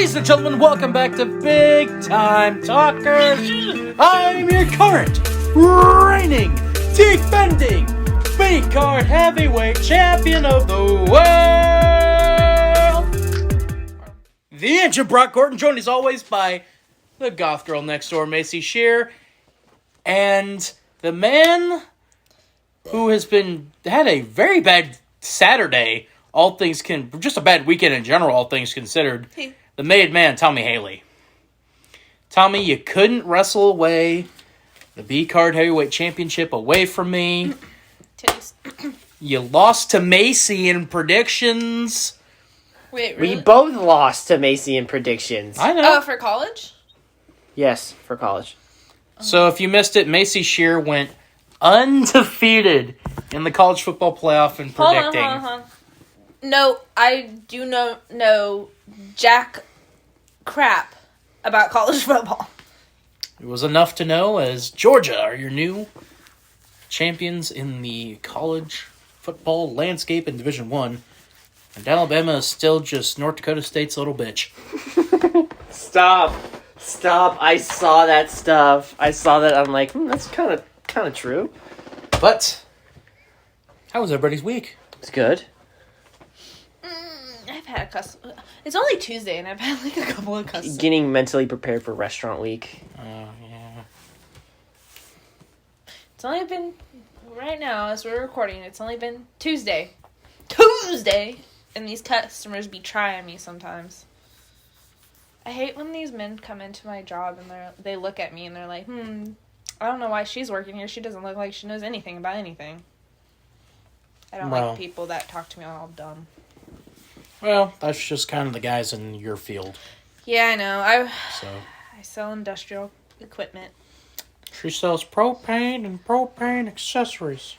Ladies and gentlemen, welcome back to Big Time Talkers. I'm your current, reigning, defending, B-card heavyweight champion of the world, the Engine Brock Gordon, joined as always by the goth girl next door, Macy Shear, and the man who has had a very bad Saturday, just a bad weekend in general, all things considered. The made man, Tommy Haley. Tommy, you couldn't wrestle away the B-card heavyweight championship away from me. Titties. You lost to Macy in predictions. Wait, really? We both lost to Macy in predictions. I know. Oh, for college? Yes, for college. So if you missed it, Macy Shear went undefeated in the college football playoff in predicting. Hold on. No, I do not know jack crap about college football. It was enough to know as Georgia are your new champions in the college football landscape in Division I. And Alabama is still just North Dakota State's little bitch. Stop. I saw that stuff. I'm like, that's kind of true. But how was everybody's week? It's good. I've had a cuss. It's only Tuesday, and I've had like a couple of cusses. Getting mentally prepared for restaurant week. Yeah. It's only been right now as we're recording. It's only been Tuesday, and these customers be trying me sometimes. I hate when these men come into my job and they look at me and they're like, I don't know why she's working here. She doesn't look like she knows anything about anything. I don't like people that talk to me all dumb. Well, that's just kind of the guys in your field. Yeah, I know. I sell industrial equipment. She sells propane and propane accessories.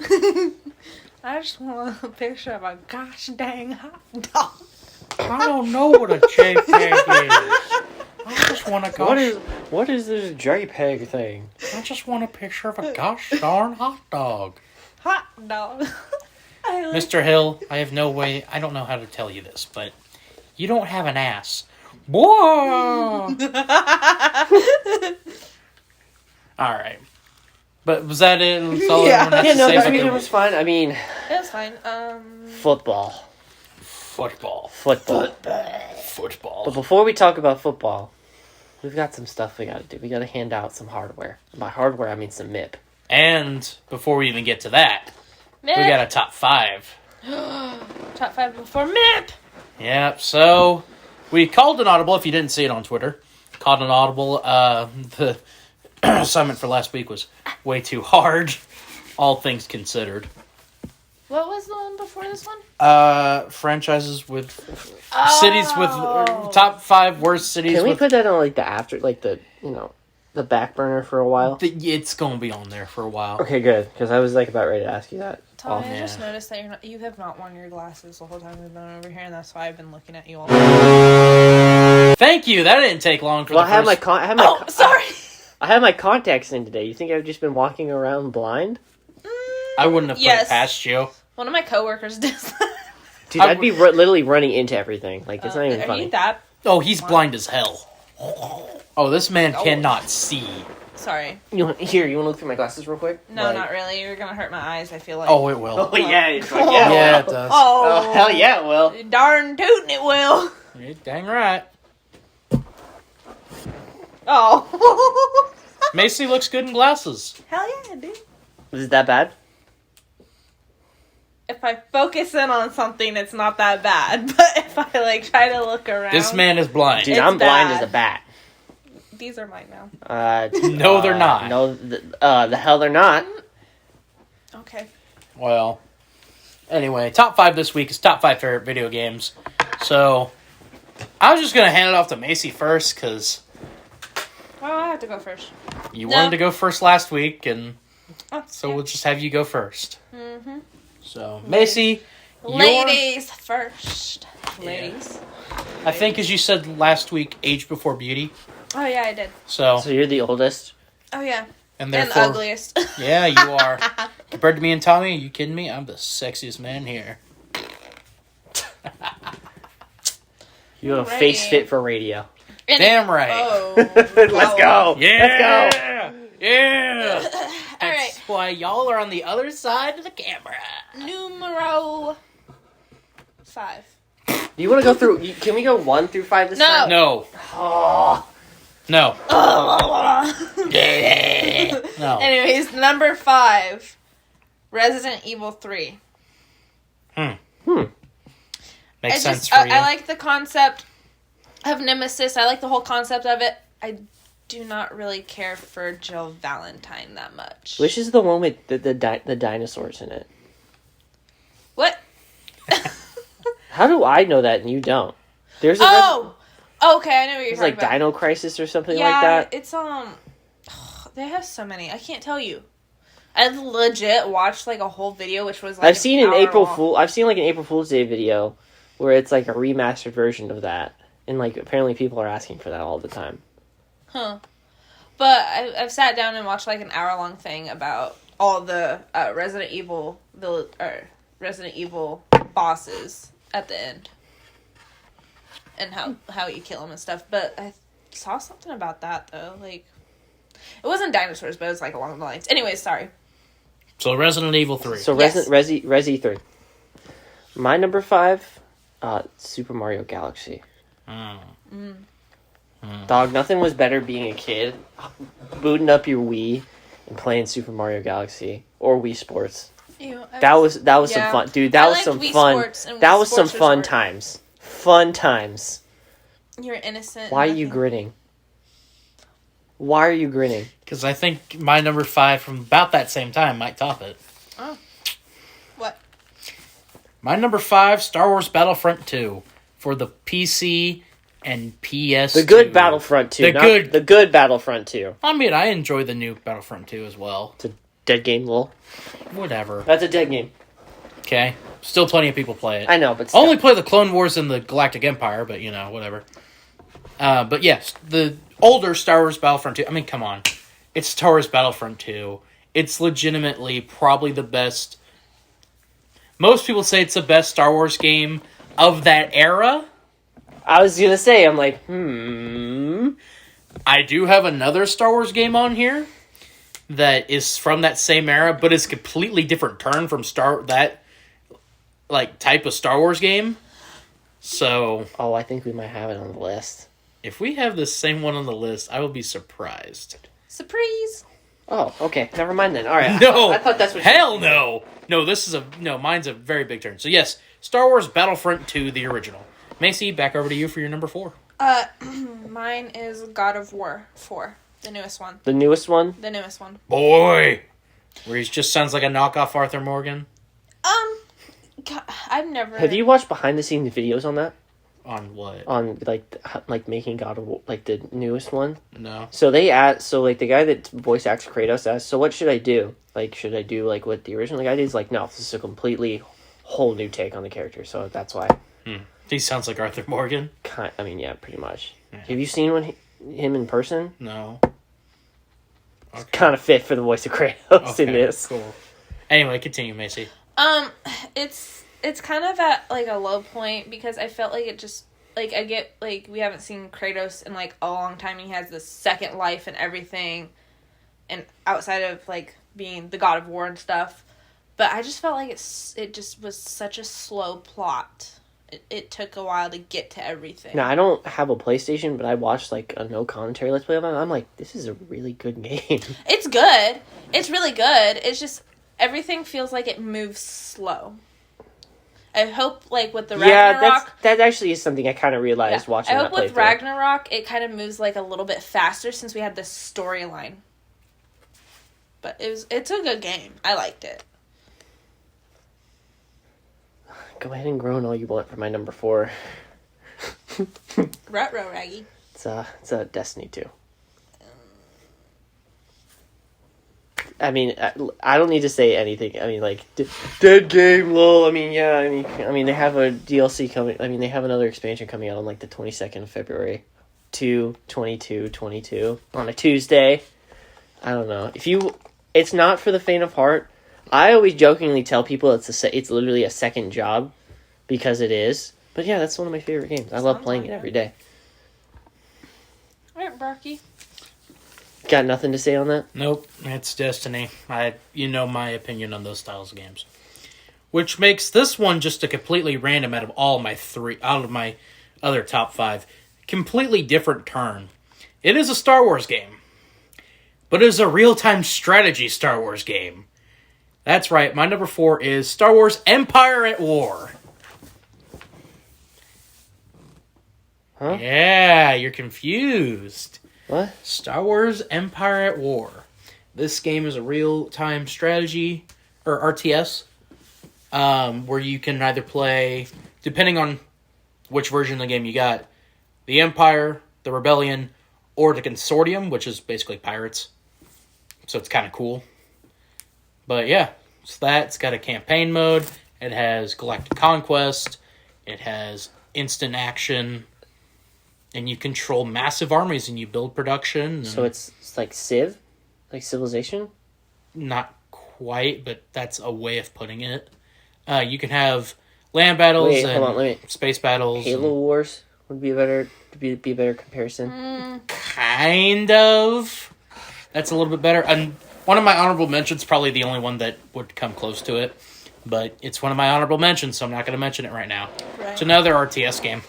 I just want a picture of a gosh dang hot dog. I don't know what a JPEG is. I just want a What is this JPEG thing? I just want a picture of a gosh darn hot dog. Hot dog. Mr. Hill, I don't know how to tell you this, but you don't have an ass. Whoa! Alright. But was that it? That's all everyone had to say about it was fine. I mean... It was fine. Football. But before we talk about football, we've got some stuff we gotta do. We gotta hand out some hardware. By hardware, I mean some MIP. And before we even get to that, MIP. we got a top 5. Top 5 before MIP. Yep, so we called an audible, if you didn't see it on Twitter. Called an audible. The assignment for last week was way too hard, all things considered. What was the one before this one? Franchises with cities with top 5 worst cities. Can we put that on the back burner for a while? It's gonna be on there for a while. Okay, good, because I was about ready to ask you that. Tommy, I just noticed that you have not worn your glasses the whole time we've been over here, and that's why I've been looking at you all. Thank you. That didn't take long for I had my sorry. I had my contacts in today. You think I've just been walking around blind? I wouldn't have put it past you. One of my coworkers does that. Dude, I'd be literally running into everything. It's not even funny. Are you that? Oh, he's blind as hell. Oh, this man cannot see. Sorry. You want to look through my glasses real quick? No, not really. You're going to hurt my eyes, I feel like. Oh, it will. Oh, yeah. Yeah, it does. Oh, hell yeah, it will. Darn tootin' it will. You're dang right. Oh. Macy looks good in glasses. Hell yeah, dude. Is it that bad? If I focus in on something, it's not that bad. But if I try to look around, This man is blind. Dude, It's I'm blind bad. as a bat. These are mine now. No, they're not. No, the hell they're not. Okay. Well, anyway, top 5 this week is top 5 favorite video games. So, I was just going to hand it off to Macy first, because Oh, I have to go first. you wanted to go first last week, and so yeah. we'll just have you go first. Mm-hmm. So, Macy, Ladies first. Ladies. I think, as you said last week, age before beauty. Oh, yeah, I did. So you're the oldest? Oh, yeah. and And therefore, ugliest. Yeah, you are. Compared to me and Tommy, are you kidding me? I'm the sexiest man here. You have a face fit for radio. Damn right. Oh, Let's go. Yeah. Let's go. Yeah. All right. That's why y'all are on the other side of the camera. Numero 5. Do you want to go through? Can we go 1 through 5 this No. time? No. Oh. No. Anyways, No. number 5, Resident Evil 3. Makes sense for you. I like the concept of Nemesis. I like the whole concept of it. I do not really care for Jill Valentine that much. Which is the one with the dinosaurs in it? What? How do I know that and you don't? There's a Oh! Okay, I know what you're there's talking like about. Dino Crisis or something Yeah, like that. it's, they have so many. I can't tell you. I legit watched, like, a whole video, which was, like, I've seen an hour April long. Fool. I've seen like an April Fool's Day video where it's like a remastered version of that, and like apparently people are asking for that all the time. Huh. But I've sat down and watched, like, an hour-long thing about all the Resident Evil bosses at the end. And how you kill them and stuff. But I saw something about that, though. Like, it wasn't dinosaurs, but it was, like, along the lines. Anyways, sorry. So Resident Evil 3. So Yes. Resi 3. My number 5, Super Mario Galaxy. Dog, nothing was better being a kid, booting up your Wii and playing Super Mario Galaxy or Wii Sports. Ew, That was some Yeah. fun, dude. That I was liked some Wii fun. Sports and That Wii was some Sports fun Resort. times. Fun times. You're innocent. Why are you nothing. grinning? Why are you grinning? Because I think my number 5 from about that same time might top it. Oh. What? My number 5, Star Wars Battlefront 2 for the PC and PS. The good Battlefront 2. The good Battlefront 2. I mean, I enjoy the new Battlefront 2 as well. It's a dead game, lol. Whatever. That's a dead game. Okay. Still plenty of people play it. I know, but I still. only play the Clone Wars and the Galactic Empire, but you know, whatever. But yes, the older Star Wars Battlefront 2. I mean, come on. It's Star Wars Battlefront 2. It's legitimately probably the best. Most people say it's the best Star Wars game of that era. I was gonna say, I'm like, I do have another Star Wars game on here that is from that same era, but it's a completely different turn from that like type of Star Wars game. So Oh, I think we might have it on the list. if we have the same one on the list, I will be surprised. Surprise! Oh, okay. Never mind then. All right. No, I thought that's what. hell no. No, mine's a very big turn. So yes, Star Wars Battlefront 2, the original. Macy, back over to you for your number 4. Mine is God of War 4, the newest one. The newest one. The newest one. Boy, where he just sounds like a knockoff Arthur Morgan. God, I've never. Have you watched behind the scenes videos on that? On what? On like making God of War, like the newest one. No. So they asked. So like the guy that voice acts Kratos asked. So what should I do? Like, should I do like what the original guy did? He's like, no, this is a completely whole new take on the character. So that's why. He sounds like Arthur Morgan. I mean, yeah, pretty much. Have you seen him in person? No. Okay. Kind of fit for the voice of Kratos in this. Cool. Anyway, continue, Macy. It's kind of at like a low point because I felt like it just like I get like we haven't seen Kratos in like a long time. He has this second life and everything, and outside of like being the God of War and stuff, but I just felt like it just was such a slow plot. It took a while to get to everything. Now I don't have a PlayStation, but I watched like a no commentary Let's Play of it. I'm like, this is a really good game. It's good. It's really good. It's just everything feels like it moves slow. I hope, like, with the Ragnarok... that actually is something I kind of realized watching that I hope with playthrough. Ragnarok, it kind of moves, like, a little bit faster since we had this storyline. But it's a good game. I liked it. Go ahead and groan all you want for my number 4. Ruh-roh, Raggy. It's a Destiny 2. I mean, I don't need to say anything. I mean, like, dead game, lol. I mean, yeah, I mean, they have a DLC coming. I mean, they have another expansion coming out on, like, the 22nd of February. 2/22/22 on a Tuesday. I don't know. It's not for the faint of heart. I always jokingly tell people it's literally a second job, because it is. But yeah, that's one of my favorite games. I love playing it every day. Alright, Barky. Got nothing to say on that? Nope, it's Destiny. You know my opinion on those styles of games. Which makes this one just a completely random out of my other top 5. Completely different turn. It is a Star Wars game. But it is a real-time strategy Star Wars game. That's right, my number 4 is Star Wars Empire at War. Huh? Yeah, you're confused. What? Star Wars Empire at War. This game is a real-time strategy, or RTS, where you can either play, depending on which version of the game you got, the Empire, the Rebellion, or the Consortium, which is basically pirates. So it's kind of cool. But yeah, it's that. It's got a campaign mode. It has Galactic Conquest. It has instant action. And you control massive armies and you build production. So it's like Civ? Like Civilization? Not quite, but that's a way of putting it. You can have land battles and space battles. Halo Wars would be a better comparison. Kind of. That's a little bit better. And one of my honorable mentions, probably the only one that would come close to it. But it's one of my honorable mentions, so I'm not going to mention it right now. Right. It's another RTS game.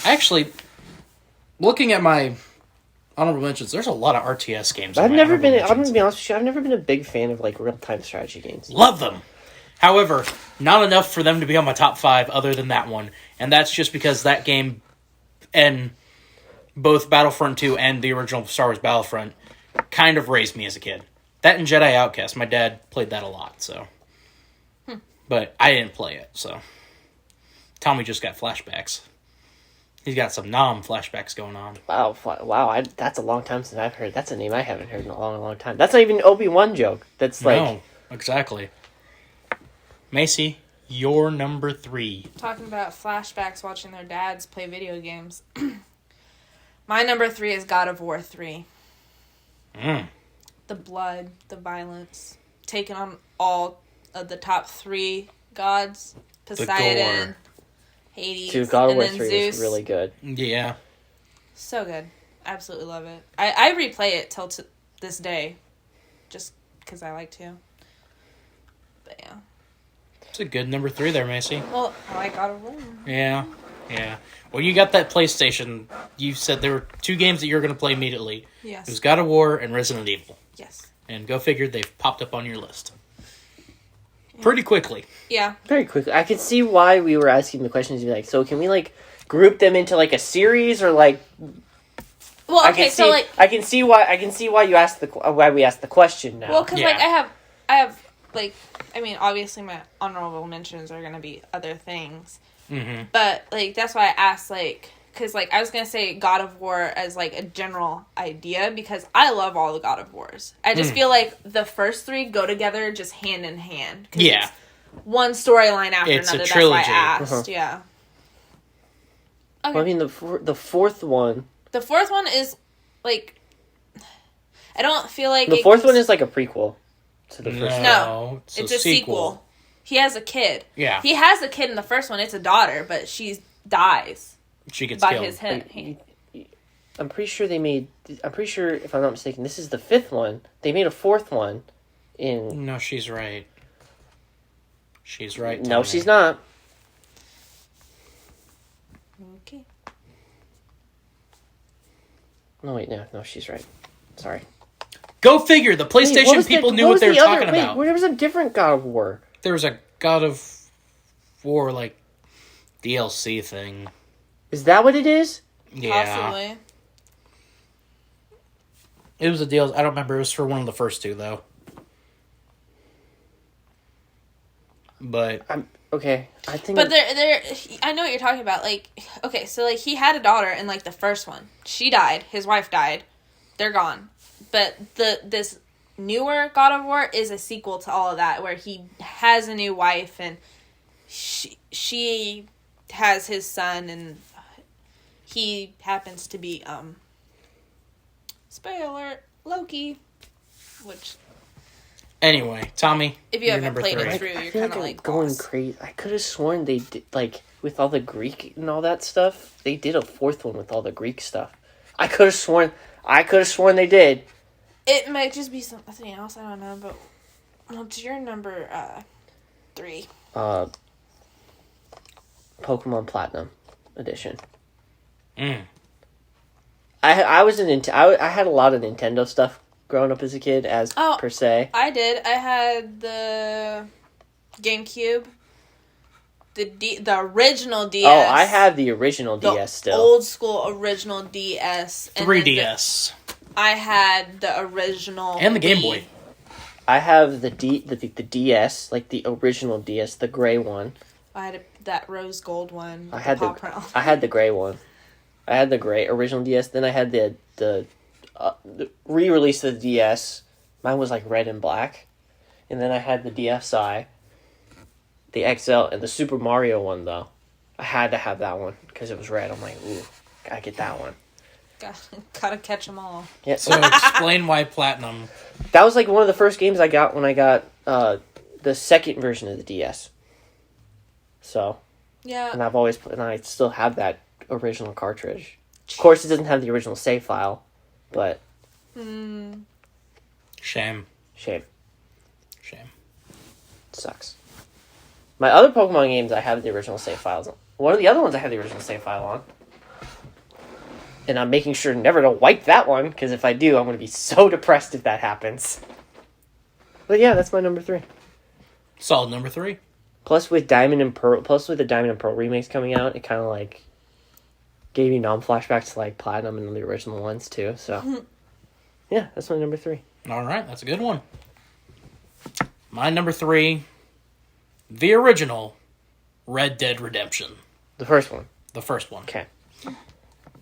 Actually, looking at my honorable mentions, there's a lot of RTS games. I'm going to be honest with you, I've never been a big fan of like real-time strategy games. Love them. However, not enough for them to be on my top 5 other than that one. And that's just because that game, and both Battlefront 2 and the original Star Wars Battlefront, kind of raised me as a kid. That and Jedi Outcast. My dad played that a lot, so. But I didn't play it, so. Tommy just got flashbacks. He's got some Nom flashbacks going on. Wow! That's a long time since I've heard. That's a name I haven't heard in a long, long time. That's not even an Obi-Wan joke. That's like... No, exactly. Macy, your number 3. Talking about flashbacks watching their dads play video games. My number 3 is God of War 3. The blood, the violence, taking on all of the top 3 gods. Poseidon, Hades, Dude, God of War 3 Zeus. is really good. Yeah. So good. Absolutely love it. I replay it till this day. Just because I like to. But yeah. It's a good number 3 there, Macy. Well, I like God of War. Yeah. Well, you got that PlayStation. You said there were 2 games that you were going to play immediately. Yes. It was God of War and Resident Evil. Yes. And go figure, they've popped up on your list. Pretty quickly. Yeah. Very quickly. I could see why we were asking the questions. Be like, so can we like group them into like a series or like? Well, okay, so like I can see why you asked why we asked the question now. well, because like Yeah. I have like I mean obviously my honorable mentions are gonna be other things, but like that's why I asked like because like I was gonna say God of War as like a general idea because I love all the God of Wars. I just feel like the first 3 go together just hand in hand. 'Cause Yeah. it's one storyline after It's a another. trilogy. That's why I asked. Yeah. Okay. Well, I mean the fourth one. The fourth one is like I don't feel like The fourth one is like a prequel to the first. No, it's it's a sequel. He has a kid. Yeah. He has a kid in the first one. It's a daughter, but she dies She gets by killed. his hand. I'm pretty sure if I'm not mistaken, this is the 5th one. They made a 4th one in... No, she's right. She's right. No, Tommy. she's not. Okay. No, wait, no, she's right. Sorry. Go figure. The PlayStation people knew what they were talking about. There was a different God of War. There was a God of War, like, DLC thing. Is that what it is? Yeah. Possibly. It was a deal. I don't remember. It was for one of the first 2, though. But Okay, I think... But there, I know what you're talking about. Like, okay, so like he had a daughter in like the first one. She died. His wife died. They're gone. But this newer God of War is a sequel to all of that, where he has a new wife and she has his son, and he happens to be spoiler alert, Loki, which. anyway, Tommy, If you you're haven't number played 3. it through, I you're feel kind of I'm like going lost. crazy. I could have sworn they did, like, with all the Greek and all that stuff, they did a 4th one with all the Greek stuff. I could have sworn they did. It might just be something else. I don't know. But what's your number 3? Pokemon Platinum Edition. Mm. I was I had a lot of Nintendo stuff growing up as a kid, per se. I did. I had the GameCube. The original DS. Oh, I have the original the DS still. old school original DS. And 3DS. I had the original And the Game Wii. Boy. I have the DS, like the original DS, the gray one. I had that rose gold one. I had paw print. I had the gray one. I had the gray original DS. Then I had the re-release of the DS. Mine was like red and black. And then I had the DSi, the XL, and the Super Mario one though. I had to have that one because it was red. I'm like, ooh, gotta get that one. Gotta catch them all. Yeah. So explain why Platinum. That was like one of the first games I got when I got the second version of the DS. So, Yeah. and I still have that original cartridge. Of course, it doesn't have the original save file, but Shame. shame. Sucks. My other Pokemon games, I have the original save files on. One of the other ones I have the original save file on. And I'm making sure never to wipe that one, because if I do, I'm going to be so depressed if that happens. But yeah, that's my number 3. Solid number 3. Plus with the Diamond and Pearl remakes coming out, it kind of like gave me flashbacks to like Platinum and the original ones too. So yeah, that's my number 3. All right, that's a good one. My number 3, the original Red Dead Redemption. The first one. The first one. Okay.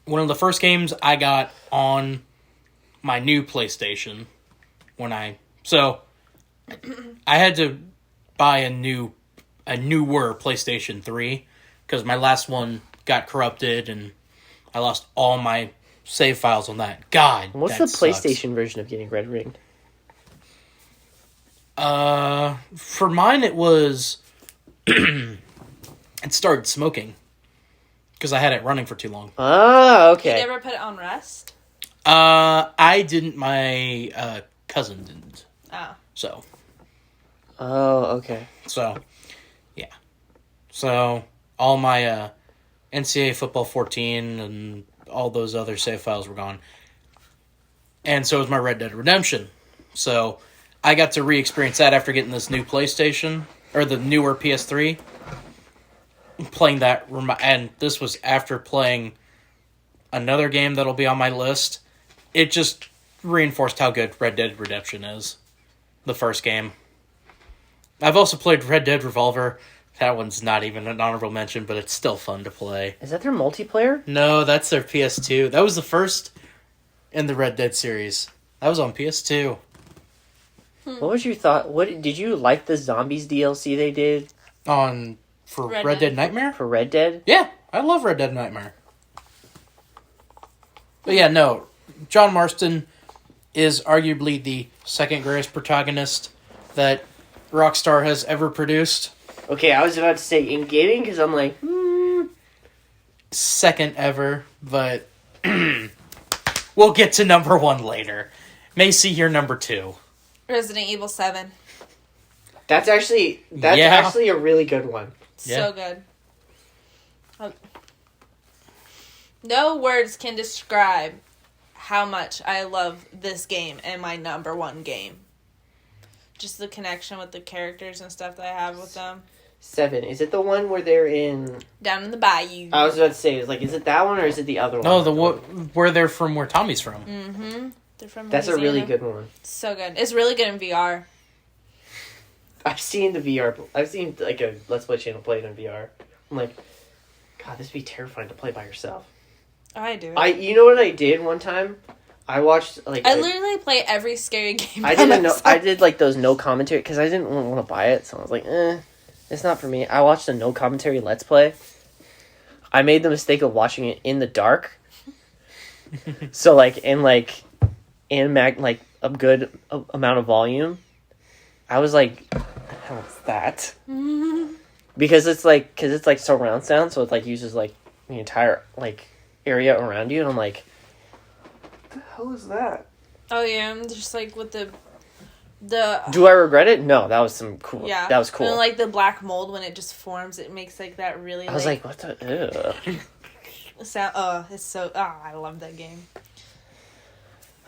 One of the first games I got on my new PlayStation so I had to buy a newer PlayStation 3 because my last one got corrupted and I lost all my save files on that. God, What's that the PlayStation version of getting red ringed? For mine it was it started smoking because I had it running for too long. Ah, Did okay. you ever put it on rest? I didn't. My cousin didn't. Oh. Oh, okay. So, yeah. So all my NCAA Football 14 and all those other save files were gone, and so was my Red Dead Redemption. So I got to re-experience that after getting this new PlayStation or the newer PS3. Playing that, and this was after playing another game that'll be on my list. It just reinforced how good Red Dead Redemption is. The first game. I've also played Red Dead Revolver. That one's not even an honorable mention, but it's still fun to play. Is that their multiplayer? No, that's their PS2. That was the first in the Red Dead series. That was on PS2. What was your thought? What did you like the Zombies DLC they did For Red Red Dead. Dead Nightmare? for Red Dead? Yeah, I love Red Dead Nightmare. But yeah, no. John Marston is arguably the second greatest protagonist that Rockstar has ever produced. Okay, I was about to say in gaming because I'm like, Second ever, but we'll get to number 1 later. Macy, you're number 2. Resident Evil 7. that's actually a really good one. Yeah. So good. No words can describe how much I love this game and my number 1 game. Just the connection with the characters and stuff that I have with them. 7. Is it the one where they're in? Down in the bayou. I was about to say, is it that one or is it the other one? No, where they're from, where Tommy's from. Mm-hmm. They're from That's a Louisiana. really good one. So good. It's really good in VR. I've seen the VR. I've seen like a Let's Play channel play it in VR. I'm like, God, this would be terrifying to play by yourself. I do. You know what I did one time? I watched like I literally play every scary game. I by didn't know. myself. I did like those no commentary because I didn't want to buy it, so I was like, it's not for me. I watched a no commentary Let's Play. I made the mistake of watching it in the dark. So like in a good amount of volume, I was like, "What's that?" Because it's like surround sound, so it like uses like the entire like area around you, and I'm like, hell is that? Oh yeah, and just like with the Do I regret it? No, that was some cool. yeah, That was cool. And like the black mold when it just forms, it makes like that really. I was like, what the? Ew. sound. It's so. I love that game.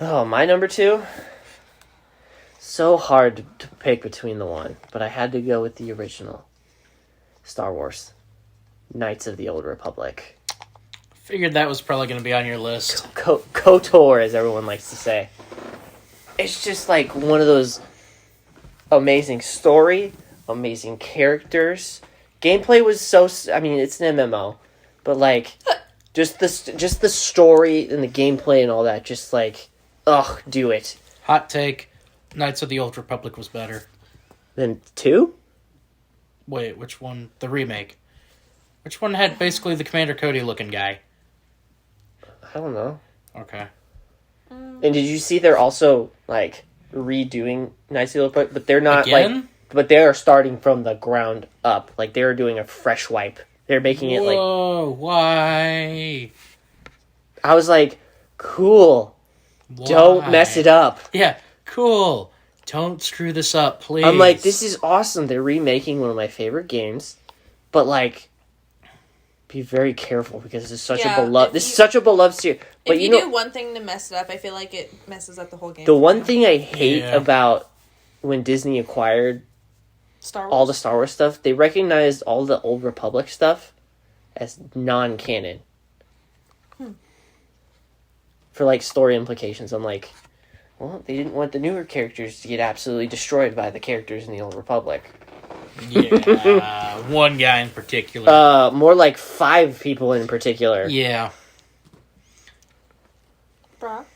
Oh, my number 2. So hard to pick between the one, but I had to go with the original. Star Wars, Knights of the Old Republic. Figured that was probably going to be on your list. KOTOR, as everyone likes to say. It's just like one of those amazing story, amazing characters. Gameplay was so. I mean, it's an MMO, but like, just the story and the gameplay and all that. Just like, ugh, do it. Hot take: Knights of the Old Republic was better. Then 2. Wait, which one? The remake. Which one had basically the Commander Cody looking guy? I don't know. Okay. And did you see they're also like redoing Knights of the Old Republic, but they're not Again? like, but they are starting from the ground up. Like they're doing a fresh wipe. They're making it like. Whoa! Why? I was like, cool. Don't mess it up. Yeah, cool. Don't screw this up, please. I'm like, this is awesome. They're remaking one of my favorite games, but like, be very careful because it's such a beloved. This is such a beloved series. But If you know, do one thing to mess it up, I feel like it messes up the whole game. the one thing I hate Yeah. about when Disney acquired Star Wars. all the Star Wars stuff, they recognized all the Old Republic stuff as non-canon. For like story implications, I'm like, well, they didn't want the newer characters to get absolutely destroyed by the characters in the Old Republic. Yeah, one guy in particular. More like 5 people in particular. Yeah. Brock?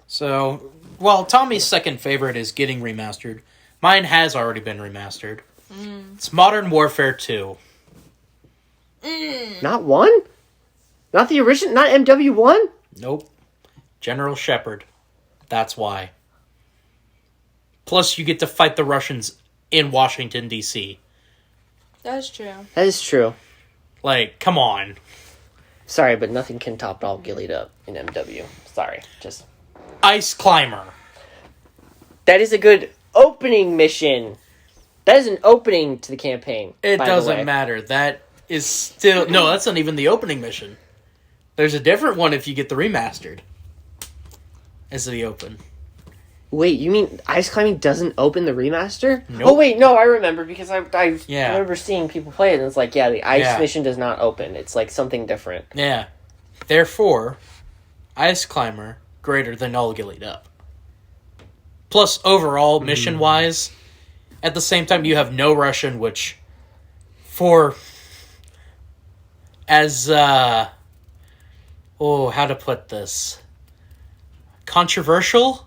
So, while Tommy's second favorite is getting remastered, mine has already been remastered. It's Modern Warfare 2. Not 1? Not the original? Not MW1? Nope. General Shepard. That's why. Plus, you get to fight the Russians in Washington, D.C. That's true. That is true. Like, come on. Sorry, but nothing can top all gillied up in MW. Sorry, just... Ice Climber. That is a good opening mission. That is an opening to the campaign. It by the doesn't way. matter. That is still... No, that's not even the opening mission. There's a different one if you get the remastered. As the open. Wait, you mean Ice Climbing doesn't open the remaster? Nope. Oh, wait, no, I remember, because I Yeah. remember seeing people play it, and it's like, yeah, the Ice Yeah. mission does not open. It's like something different. Yeah. Therefore, Ice Climber greater than all gillied up. Plus, overall, mission-wise, at the same time, you have no Russian, which, for, as, how to put this? Controversial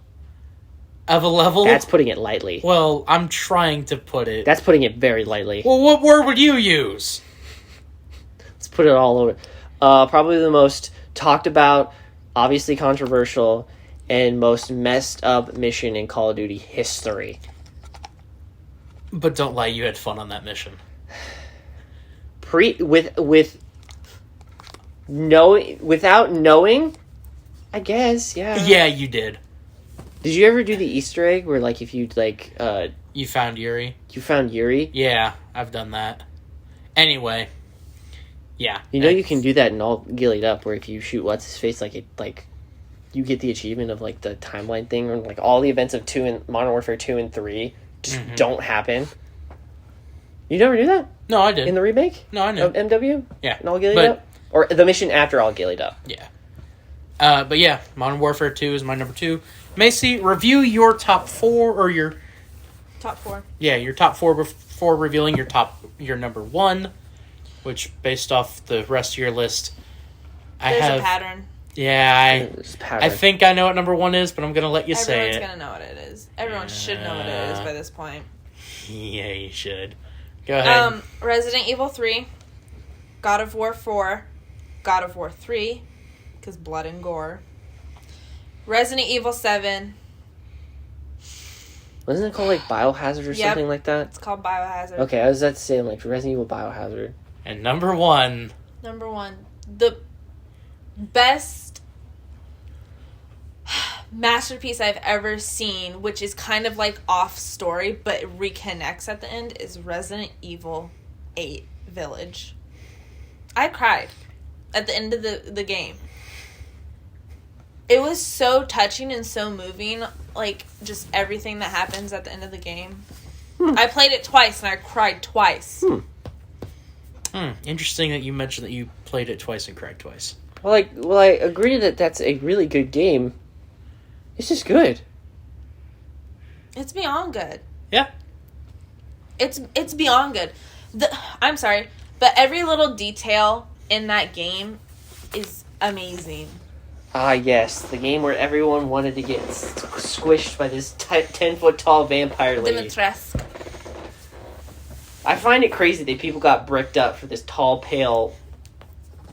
of a level? That's putting it lightly. Well, I'm trying to put it... That's putting it very lightly. Well, what word would you use? Let's put it all over. Probably the most talked about, obviously controversial, and most messed up mission in Call of Duty history. But don't lie, you had fun on that mission. Without knowing, I guess, yeah. Yeah, you did. Did you ever do the Easter egg where, like, if you like, You found Yuri. you found Yuri? Yeah, I've done that. Anyway, yeah. You know you can do that in all Gillied Up, where if you shoot what's his face, like it, like you get the achievement of like the timeline thing, or like all the events of Modern Warfare 2 and 3 just don't happen. You never do that No, I did. in the remake No, I knew. of MW. Yeah, in all Gillied but- Up, or the mission after all Gillied Up. Yeah. But yeah, Modern Warfare 2 is my number 2. Macy, review your top 4 or your... Top 4. Yeah, your top 4 before revealing your number 1, which based off the rest of your list, There's a pattern. Yeah, There's I pattern. think I know what number 1 is, but I'm gonna let you say Everyone's it. gonna know what it is. Everyone should know what it is by this point. Yeah, you should. Go ahead. Resident Evil 3, God of War 4, God of War 3, because blood and gore. Resident Evil 7, Wasn't it called like Biohazard or Yep. something like that? it's called Biohazard. Okay, I was about to say like Resident Evil Biohazard. And number 1. Number 1, the best masterpiece I've ever seen, which is kind of like off story, but it reconnects at the end, is Resident Evil 8 Village. I cried at the end of the game. It was so touching and so moving, like, just everything that happens at the end of the game. I played it twice, and I cried twice. Interesting that you mentioned that you played it twice and cried twice. Well, I agree that that's a really good game. It's just good. It's beyond good. Yeah. It's beyond good. I'm sorry, but every little detail in that game is amazing. Ah, yes, the game where everyone wanted to get squished by this 10-foot tall vampire lady. Dimitrescu. I find it crazy that people got bricked up for this tall, pale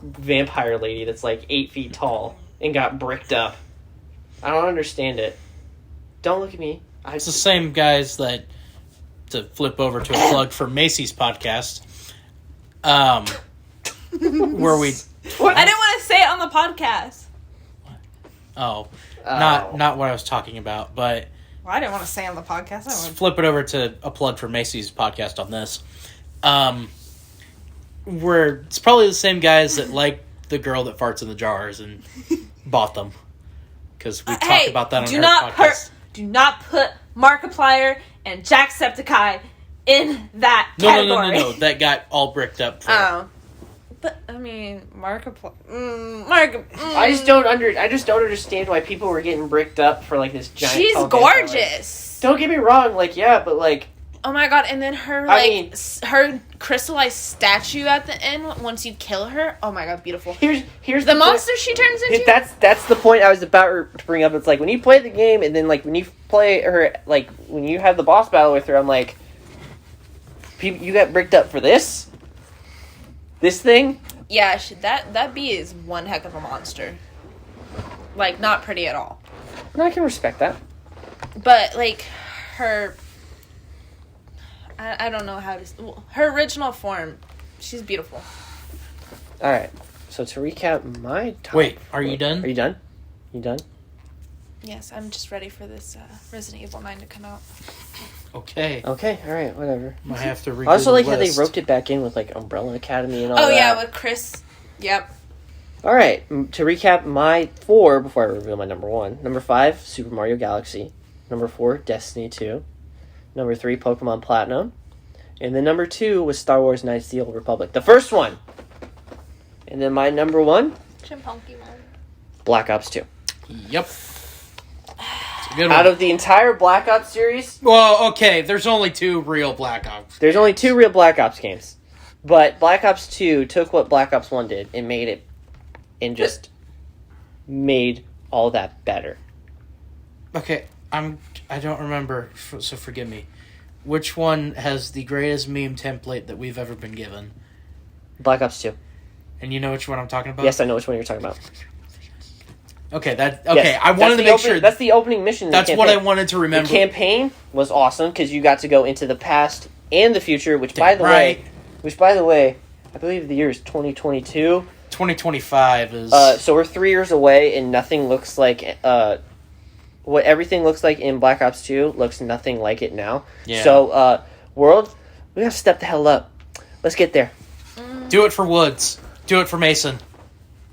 vampire lady that's like 8 feet tall and got bricked up. I don't understand it. Don't look at me. It's the same guys that, to flip over to a plug for Macy's podcast, where we... I didn't want to say it on the podcast. Not what I was talking about, but... Well, I didn't want to say it on the podcast. Let's flip it over to a plug for Macy's podcast on this. Where it's probably the same guys that like the girl that farts in the jars and bought them. Because we talked about that on our podcast. Do not put Markiplier and Jacksepticeye in that category. No. That got all bricked up. But I mean, Markiplier. I just don't understand why people were getting bricked up for like this giant. She's gorgeous. Don't get me wrong, but oh my god! And then her her crystallized statue at the end. Once you kill her, oh my god, beautiful. Here's the monster she turns into. That's the point I was about to bring up. It's like when you play the game, and then like when you play her, like when you have the boss battle with her, I'm like, you got bricked up for this. This thing? Yeah, that bee is one heck of a monster. Like, not pretty at all. I can respect that. But, like, her... I don't know how to... Her original form, she's beautiful. Alright, so to recap my top... Wait, are you done? Are you done? You done? Yes, I'm just ready for this Resident Evil 9 to come out. Okay, alright, whatever. I have to read. I also like how they roped it back in with like Umbrella Academy and all that. Oh yeah, with Chris. Yep. Alright, to recap my 4 before I reveal my number 1. Number 5, Super Mario Galaxy. Number 4, Destiny 2. Number 3, Pokemon Platinum. And then number 2 was Star Wars Knights of the Old Republic. The first one! And then my number 1? Chimpunky Mom. Black Ops 2. Yep. Out of the entire Black Ops series... Well, okay, there's only 2 real Black Ops. There's only 2 real Black Ops games. But Black Ops 2 took what Black Ops 1 did and made it... And just made all that better. Okay, I don't remember, so forgive me. Which one has the greatest meme template that we've ever been given? Black Ops 2. And you know which one I'm talking about? Yes, I know which one you're talking about. Okay, yes, I wanted to make sure. That's the opening mission. That's what I wanted to remember. The campaign was awesome because you got to go into the past and the future, which by the way, I believe the year is 2022. 2025 is... So we're 3 years away, and nothing looks like... what everything looks like in Black Ops 2 looks nothing like it now. Yeah. So, world, we gotta step the hell up. Let's get there. Do it for Woods. Do it for Mason.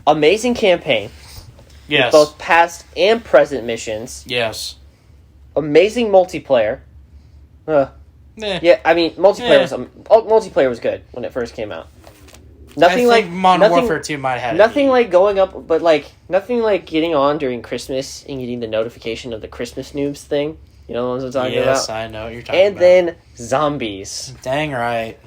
Amazing campaign. Yes. Both past and present missions. Yes. Amazing multiplayer. Yeah, I mean, multiplayer was good when it first came out. Nothing like Modern Warfare 2 might have. Nothing like going up, but like nothing like getting on during Christmas and getting the notification of the Christmas noobs thing. You know the ones I'm talking about? Yes, I know what you're talking about. And then zombies. Dang right.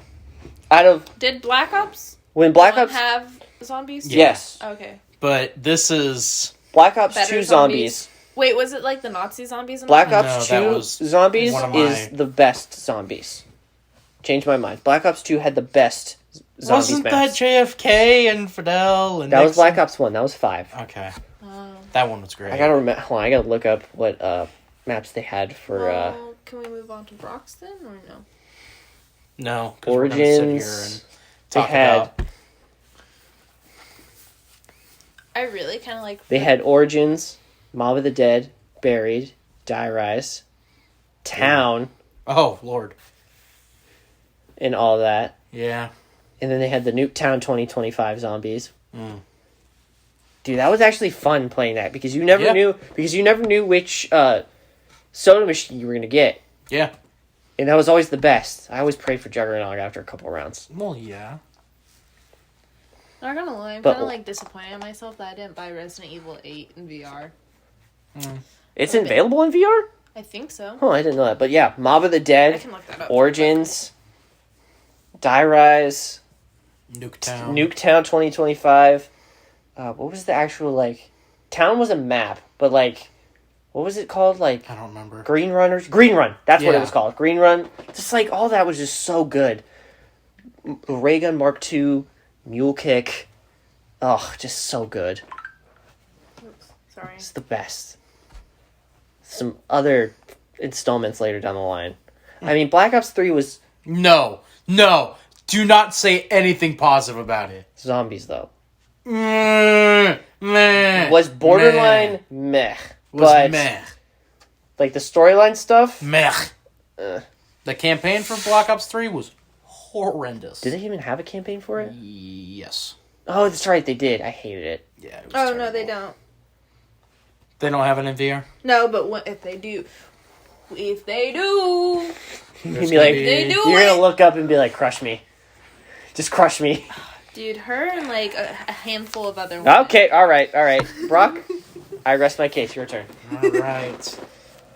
Did Black Ops when Black Ops have zombies? Yes. Okay. But this is Black Ops Better 2 zombies. Wait, was it like the Nazi zombies? Black Ops 2 zombies is the best zombies. Changed my mind. Black Ops 2 had the best zombies. Wasn't that JFK and Fidel and that Nixon? was Black Ops 1. That was 5. Okay. That one was great. I gotta remember. Hold on, I gotta look up what maps they had for. Can we move on to Broxton or no? No. 'Cause Origins. We're gonna sit here and talk about. I really kind of like. They had Origins, Mob of the Dead, Buried, Die Rise, Town, Oh, Lord. and all that. Yeah. And then they had the Nuketown 2025 zombies. Mm. Dude, that was actually fun playing that because you never Yeah. knew which soda machine you were gonna get, Yeah. and that was always the best. I always prayed for Juggernaut after a couple rounds. Well, yeah. Not gonna lie, I'm But- kind of like disappointed in myself that I didn't buy Resident Evil 8 in VR. It's available in VR? I think so. Oh, I didn't know that. But yeah, Mob of the I Dead, can look that up. Origins, Die Rise, Nuketown. Nuketown 2025. What was the actual, like... Town was a map, but, like... What was it called? Like... I don't remember. Green Runners? Green Run. That's what it Yeah. was called. Green Run. Just, like, all that was just so good. Ray Gun Mark II, Mule Kick. Oh, just so good. Oops, sorry. It's the best. Some other installments later down the line. I mean, Black Ops 3 was No. Do not say anything positive about it. zombies, though. Meh. Was borderline meh. Was But, meh. like, the storyline stuff... Meh. Uh. The campaign for Black Ops 3 was horrendous. Did they even have a campaign for it? Yes. Oh, that's right, they did. I hated it. Yeah. It was Oh, no, terrible. they don't. They don't have it in VR? No, but what if they do? If they do, You'd be like, They do you're it. gonna look up and be like, crush me. Just crush me. dude, her and like a handful of other women. Okay, alright. Brock, I rest my case. Your turn. All right.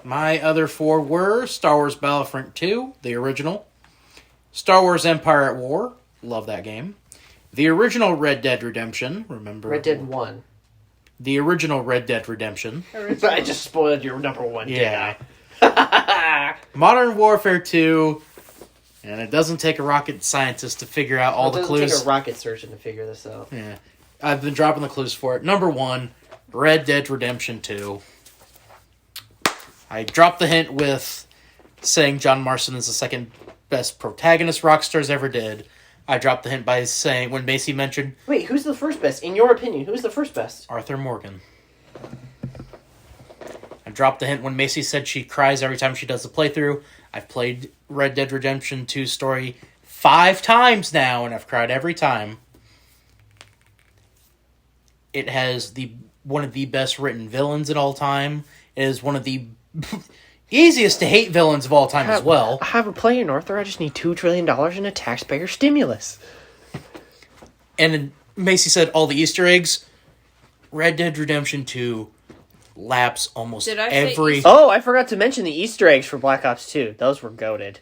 My other four were Star Wars Battlefront 2, the original. Star Wars Empire at War. Love that game. The original Red Dead Redemption. Remember? Red Dead 1. The original Red Dead Redemption. I just spoiled your number one, Yeah. didn't I? Modern Warfare 2. And it doesn't take a rocket scientist to figure out all It the doesn't clues. take a rocket surgeon to figure this out. Yeah. I've been dropping the clues for it. Number 1, Red Dead Redemption 2. I dropped the hint with saying John Marston is the second best protagonist Rockstar's ever did. I dropped the hint by saying, when Macy mentioned Wait, who's the first best? In your opinion, who's the first best? Arthur Morgan. I dropped the hint when Macy said she cries every time she does the playthrough. I've played Red Dead Redemption 2 story 5 times now, and I've cried every time. It has one of the best written villains in all time. It is one of the easiest to hate villains of all time as well. I have a plan, Arthur. I just need $2 trillion in a taxpayer stimulus. And then Macy said all the Easter eggs. Red Dead Redemption 2 laps almost Did I say every... Easter- Oh, I forgot to mention the Easter eggs for Black Ops 2. Those were goated.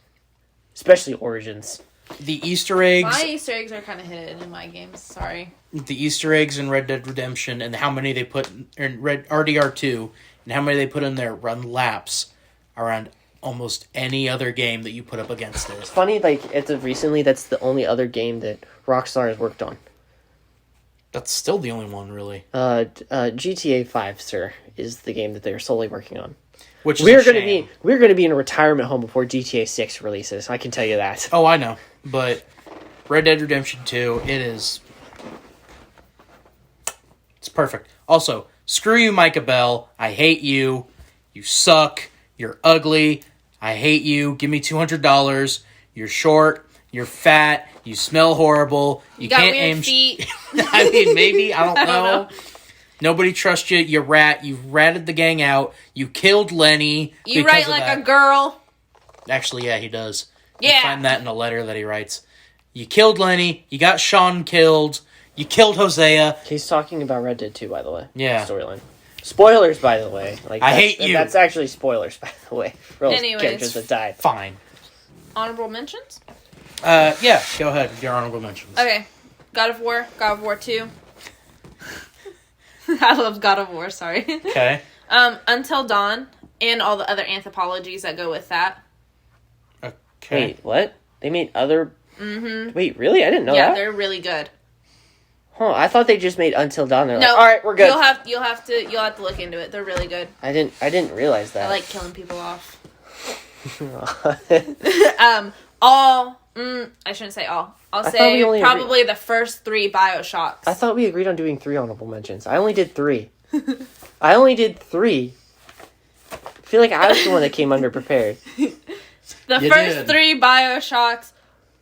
Especially Origins. The Easter eggs... My Easter eggs are kind of hidden in my games. Sorry. The Easter eggs in Red Dead Redemption and how many they put in RDR2 and how many they put in there run laps around almost any other game that you put up against it. Funny, like, recently, that's the only other game that Rockstar has worked on. That's still the only one, really. GTA 5, sir, is the game that they're solely working on. Which is We're a gonna shame. be in a retirement home before GTA 6 releases. I can tell you that. Oh, I know. But Red Dead Redemption 2, it's perfect. Also, screw you, Micah Bell. I hate you. You suck. You're ugly. I hate you. Give me $200. You're short. You're fat. You smell horrible. You Got can't weird aim. feet. I mean, maybe. I don't I don't know. Nobody trusts you. You rat. You ratted the gang out. You killed Lenny. You because write of like that. a girl. Actually, yeah, he does. Yeah. You find that in a letter that he writes. You killed Lenny. You got Sean killed. You killed Hosea. He's talking about Red Dead 2, by the way. Yeah. Storyline. Spoilers, by the way. Like, I that's- hate you. That's actually spoilers, by the way. For all those Anyways. characters that died. Fine. Honorable mentions? Yeah, go ahead with your honorable mentions. Okay. God of War 2. I love God of War, sorry. Okay. Until Dawn, and all the other anthologies that go with that. Okay. Wait, what? They made other... Mm-hmm. Wait, really? I didn't know Yeah, that. they're really good. Huh, I thought they just made Until Dawn. They're No, like, alright, we're good. You'll have to look into it. They're really good. I didn't realize that. I like killing people off. I I shouldn't say all. I'll thought say we only probably the first 3 BioShocks. thought we agreed on doing 3 honorable mentions. I only did 3. I only did 3. feel like I was the one that came underprepared. The You first did. 3 BioShocks,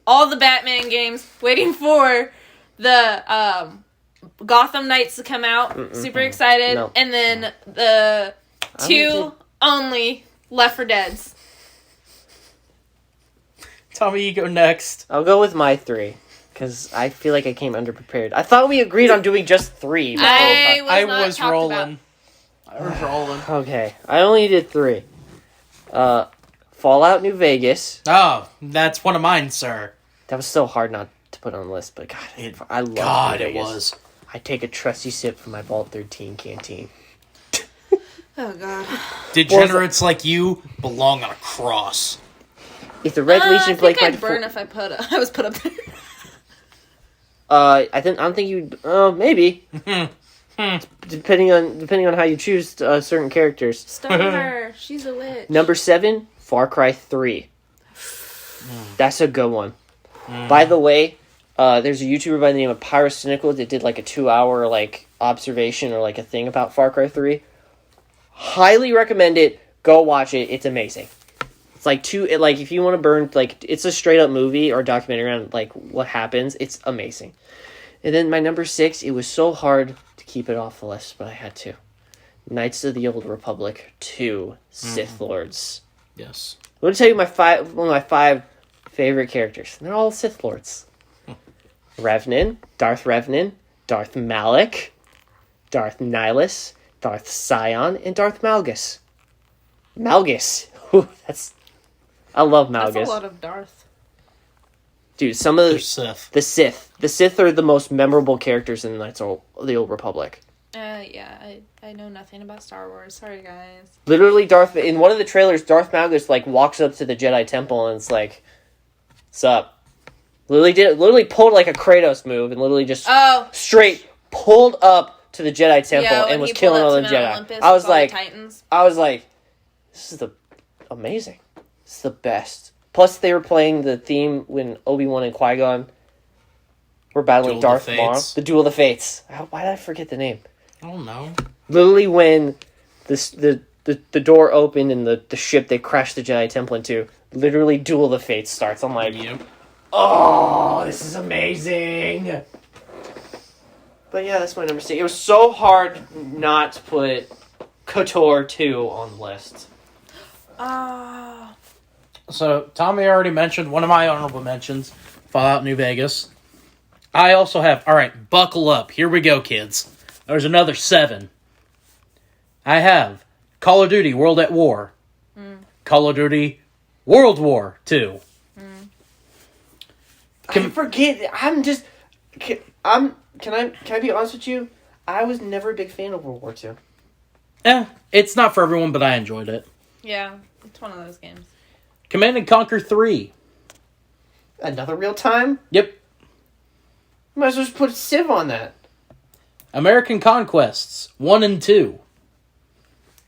all the Batman games, waiting for the Gotham Knights to come out. Super excited. No. And then the I 2 only Left 4 Deads. Tommy, you go next. I'll go with my 3. Because I feel like I came underprepared. I thought we agreed on doing just 3. but- I not was talked rolling. I was rolling. Okay, I only did 3. Fallout New Vegas. Oh, that's one of mine, sir. That was so hard not to put on the list, but God, I love God, New it Vegas. was. I take a trusty sip from my Vault 13 canteen. Oh, God. Degenerates like you belong on a cross. If the Red Legion I think Blake I'd burn if I was put up there. I don't think you. Maybe. depending on how you choose certain characters. Stone her. She's a witch. Number 7, Far Cry 3. That's a good one. By the way, there's a YouTuber by the name of Pyrocynical that did like a 2-hour like observation or like a thing about Far Cry 3. Highly recommend it. Go watch it. It's amazing. It's like if you want to burn, like, it's a straight up movie or documentary on like what happens. It's amazing. And then my number 6, it was so hard to keep it off the list, but I had to. Knights of the Old Republic 2, Sith Lords. Yes. I'm going to tell you one of my 5 favorite characters. They're all Sith Lords. Revan, Darth Malak, Darth Nihilus, Darth Sion, and Darth Malgus. Malgus. Ooh, I love Malgus. That's a lot of Darth. Dude, some of They're the Sith. The Sith are the most memorable characters in Knights of the Old Republic. Yeah, I know nothing about Star Wars. Sorry, guys. Literally, in one of the trailers, Darth Malgus like walks up to the Jedi Temple and it's like, "Sup?" Literally pulled like a Kratos move and literally just Oh, straight pulled up to the Jedi Temple yeah, when and was he pulled killing up all to the Mount Jedi. Olympus I was with all the like, Titans. this is amazing. This is the best. Plus, they were playing the theme when Obi-Wan and Qui-Gon were battling Duel of the Darth Maul. Fates. The Duel of the Fates. Why did I forget the name? I don't know. Literally, when the door opened and the ship they crashed the Jedi Temple into, literally Duel of the Fates starts. I'm like, Yep. oh, this is amazing. But yeah, that's my number 6. It was so hard not to put KOTOR 2 on the list. Ah. So, Tommy already mentioned one of my honorable mentions, Fallout New Vegas. I also have, alright, buckle up. Here we go, kids. There's another 7. I have Call of Duty World at War. Call of Duty World War 2. I forget. Can I be honest with you? I was never a big fan of World War II. It's not for everyone, but I enjoyed it. Yeah, it's one of those games. Command and Conquer 3. Another real time? Yep. Might as well just put Civ on that. American Conquests 1 and 2.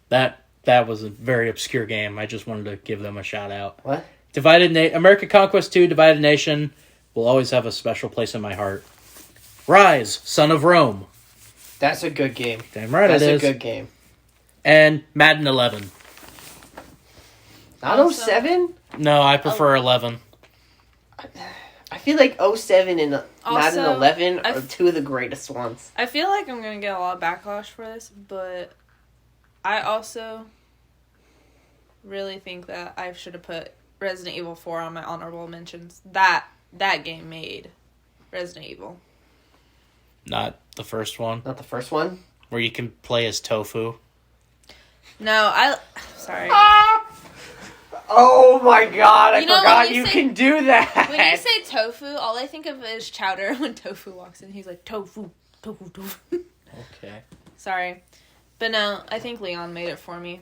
That was a very obscure game. I just wanted to give them a shout out. What? American Conquest 2, Divided Nation will always have a special place in my heart. Rise, Son of Rome. That's a good game. Damn right That's it a is. good game. And Madden 11. Not Also- 07? No, I prefer 11. I feel like 07 and Madden Also, 11 I are f- two of the greatest ones. I feel like I'm gonna get a lot of backlash for this, but I also really think that I should have put Resident Evil 4 on my honorable mentions. That game made Resident Evil. Not the first one, Not the first one? where you can play as Tofu. No, sorry. Oh my god, I You know, forgot when you you say- can do that! When you say tofu, all I think of is Chowder when Tofu walks in. He's like, tofu, tofu, tofu. Okay. Sorry. But no, I think Leon made it for me.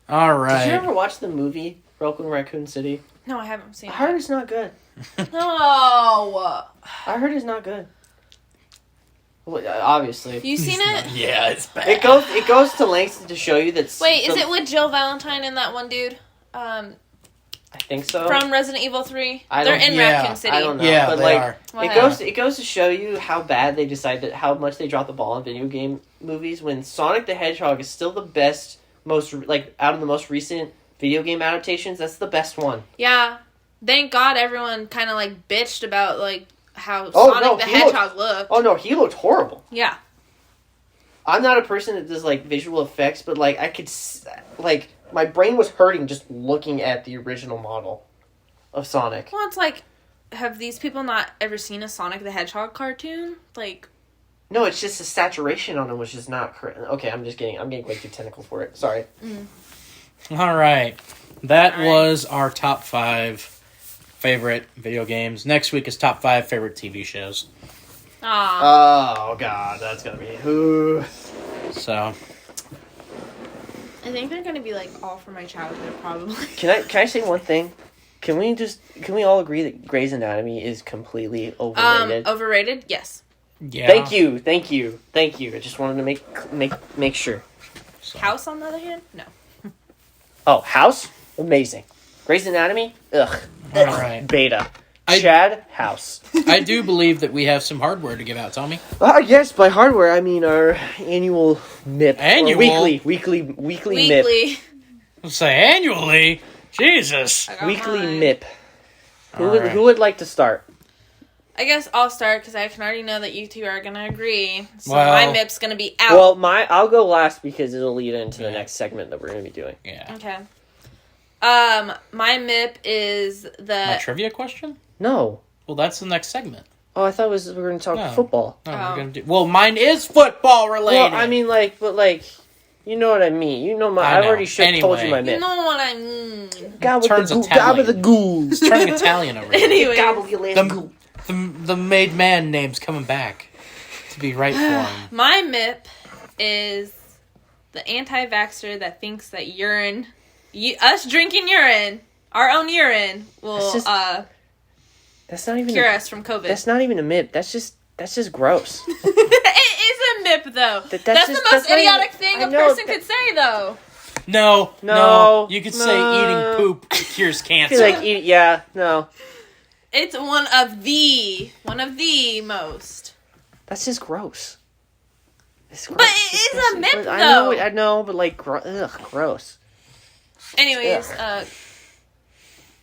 All Did right. you ever watch the movie Welcome to Raccoon City? No, I haven't seen I heard it. it's not good. No! I heard it's not good. Well, obviously. You seen it? Yeah, it's bad. It goes to lengths to show you that. Wait, is it with Jill Valentine and that one dude? I think so. From Resident Evil 3? I They're don't- in yeah, Raccoon City. I don't know. Yeah, but they like, are. Whatever. It goes to show you how bad they decided, how much they dropped the ball in video game movies when Sonic the Hedgehog is still the best out of the most recent video game adaptations, that's the best one. Yeah. Thank God everyone kind of like bitched about like how Oh, Sonic no, the he Hedgehog looked. Oh no, he looked horrible. Yeah. I'm not a person that does like visual effects, but like I could like my brain was hurting just looking at the original model of Sonic. Well, it's like, have these people not ever seen a Sonic the Hedgehog cartoon? Like, No, it's just the saturation on him was just not correct. Okay, I'm getting way too technical for it. Sorry. All right. That All right. was our top 5 favorite video games. Next week is top 5 favorite TV shows. aw. Oh god, that's gonna be who. So, I think they're gonna be like all from my childhood, probably. Can I say one thing? Can we all agree that Grey's Anatomy is completely overrated? Overrated? Yes. yeah. Thank you. I just wanted to make sure. So, House, on the other hand, no. Oh, House? Amazing. Grey's Anatomy? Ugh. All right. Beta. I- Chad? House. I do believe that we have some hardware to give out, Tommy. Yes, by hardware, I mean our annual MIP. Annual? Or weekly MIP. Weekly. Let's say annually. Jesus. I got Weekly mine. MIP. All right. Who would like to start? I guess I'll start because I can already know that you two are gonna agree. So Well- my MIP's gonna be out. Well, I'll go last because it'll lead into the Yeah. next segment that we're going to be doing. Yeah. Okay. My MIP is My the trivia question? No. Well, that's the next segment. Oh, I thought we were going to talk No. football. No, Oh. we're gonna do. Well, mine is football related. Well, I mean, you know what I mean. You know I I've know. already told you my Anyway. you MIP. know what I mean. God with Turns the Italian. God with the ghouls. it's turning Italian over here. Anyway, God with the The, the made man name's coming back to be right for him. my MIP is the anti-vaxxer that thinks that us drinking urine, our own urine, will That's just- That's not even cure us from COVID. That's not even a MIP. That's just gross. It is a MIP, though. That's That's just- the most that's not idiotic even- thing I a know, person could say, though. No. You could say no. eating poop cures I cancer. feel like no. It's one of the most. That's just gross. It's gross. But it is a Disgusting. MIP, But though. I know, but gross. Anyways, Ugh.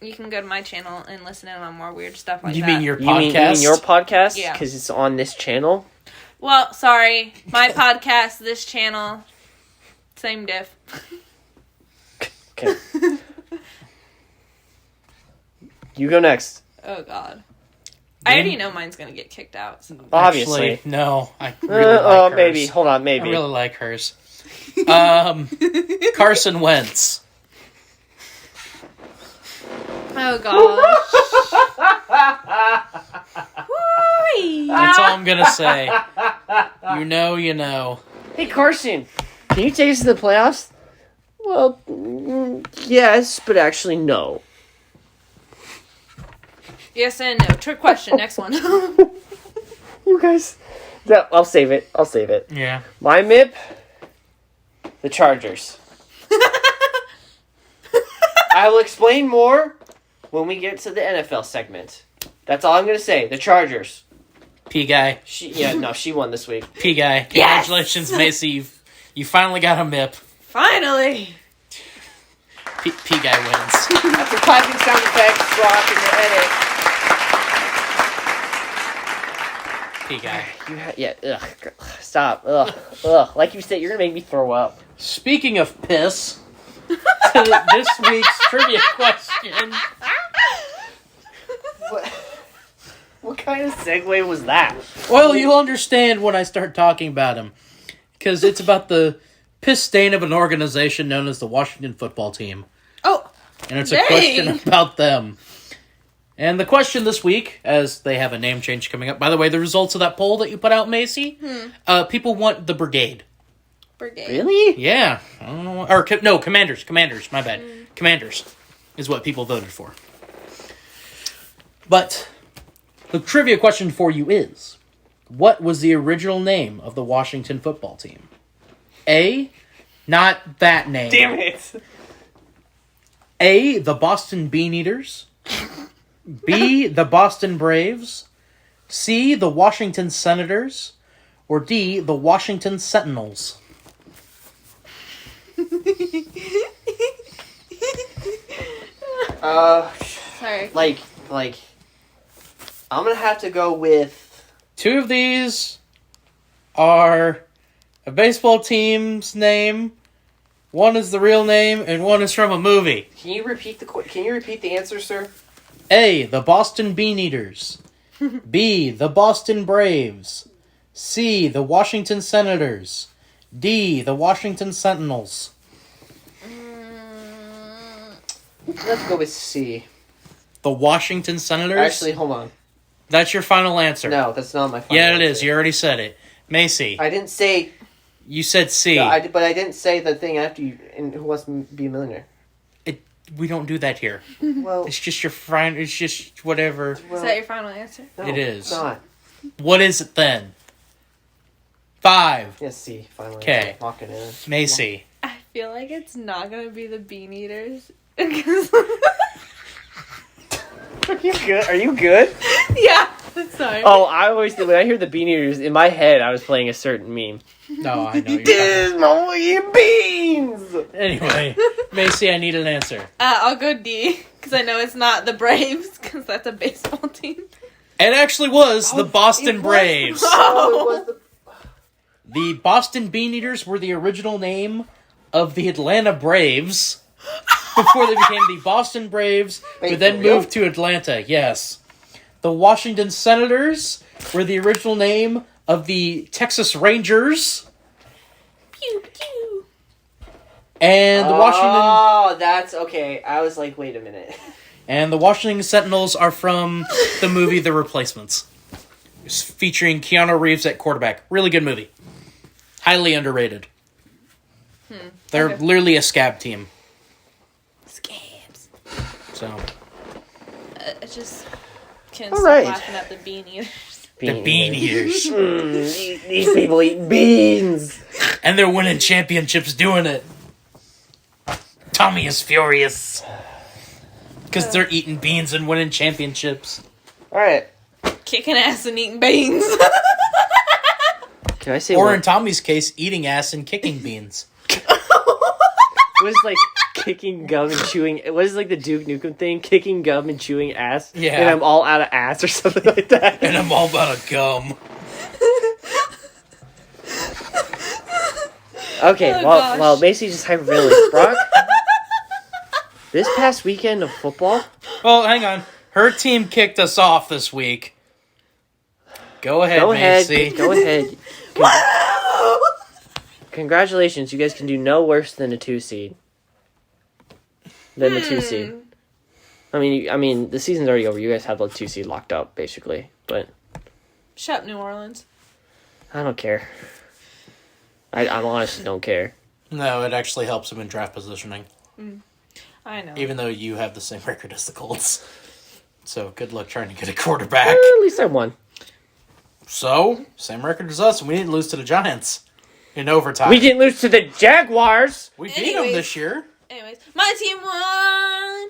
you can go to my channel and listen in on more weird stuff like You that. mean your You podcast? mean your podcast? Yeah. Because it's on this channel. Well, sorry. My podcast, this channel, same diff. Okay. You go next. Oh, God. I already know mine's gonna get kicked out. So. Obviously. Actually, no. I really like hers. maybe. Hold on, I maybe. really like hers. Carson Wentz. Oh, gosh. Whoo-wee. That's all I'm gonna say. You know. Hey, Carson, can you take us to the playoffs? Well, yes, but actually, no. Yes and no. Trick question. Next one. You guys. No, I'll save it. Yeah. My MIP, the Chargers. I will explain more when we get to the NFL segment. That's all I'm going to say. The Chargers. P guy. She won this week. P guy. Yes! Congratulations, Macy. You finally got a MIP. Finally. P guy wins. That's a clapping sound effect drop in the edit. P guy. Ugh. Stop. Ugh. Like you said, you're going to make me throw up. Speaking of piss, to this week's trivia question. What kind of segue was that? Well, you'll understand when I start talking about him. Because it's about the piss stain of an organization known as the Washington Football Team. Oh. And it's a Dang. question about them. And the question this week, as they have a name change coming up. By the way, the results of that poll that you put out, Macy, people want the Brigade. Brigade. Really? Yeah. I don't know. Or, no, Commanders. My bad. Commanders is what people voted for. But the trivia question for you is, what was the original name of the Washington Football Team? A, not that name. Damn it. A, the Boston Bean Eaters. B, the Boston Braves. C, the Washington Senators. Or D, the Washington Sentinels. Sorry. like, I'm gonna have to go with. 2 of these are a baseball team's name. 1 is the real name, and 1 is from a movie. Can you repeat the answer, sir? A. The Boston Bean Eaters. B. The Boston Braves. C. The Washington Senators. D. The Washington Sentinels. Let's go with C. The Washington Senators? Actually, hold on. That's your final answer. No, that's not my final Yeah, answer. it is. You already said it. Macy, I didn't say... you said C. but I didn't say the thing after you... In Who Wants to Be a Millionaire? We don't do that here. Well... It's just your friend. It's just whatever. well, Is that your final answer? no, It is. It's not. What is it then? 5. Yes, C. Final Okay. answer. Lock it in. Macy. I feel like it's not gonna be the Bean Eaters. Are you good? Yeah. Sorry. Oh, I always when I hear the Bean Eaters in my head, I was playing a certain meme. No, I know you're talking. no eat beans. Anyway, Macy, I need an answer. I'll go D because I know it's not the Braves because that's a baseball team. It actually was the Boston Braves. Oh, it was The Boston Bean Eaters were the original name of the Atlanta Braves before they became the Boston Braves, who Wait, then for real? moved to Atlanta. Yes. The Washington Senators were the original name of the Texas Rangers, Pew pew. and the Washington Oh, that's okay. I was like, wait a minute. and the Washington Sentinels are from the movie The Replacements, featuring Keanu Reeves at quarterback. Really good movie. Highly underrated. They're Okay. literally a scab team. Scabs. So I just can't All stop right. laughing at the Bean Eaters. the Bean Eaters, These people eat beans. and they're winning championships doing it. Tommy is furious because they're eating beans and winning championships. All right. Kicking ass and eating beans. Can I say Or one? in Tommy's case, eating ass and kicking beans. What is like kicking gum and chewing? What is like the Duke Nukem thing? Kicking gum and chewing ass. Yeah. And I'm all out of ass or something like that. And I'm all about a gum. Okay. Oh, well, gosh. well, Macy just hyperventilates. Brock. This past weekend of football. Well, hang on. Her team kicked us off this week. Go ahead, Go ahead. Macy. Go ahead. Congratulations, you guys can do no worse than a 2 seed. Than the 2 seed. I mean, the season's already over. You guys have the 2 seed locked up, basically. But Shut up, New Orleans. I don't care. I honestly don't care. No, it actually helps him in draft positioning. I know. Even though you have the same record as the Colts. So, good luck trying to get a quarterback. At least I won. So, same record as us, and we didn't lose to the Giants in overtime. We didn't lose to the Jaguars. We beat them Anyways. this year. Anyways, my team won.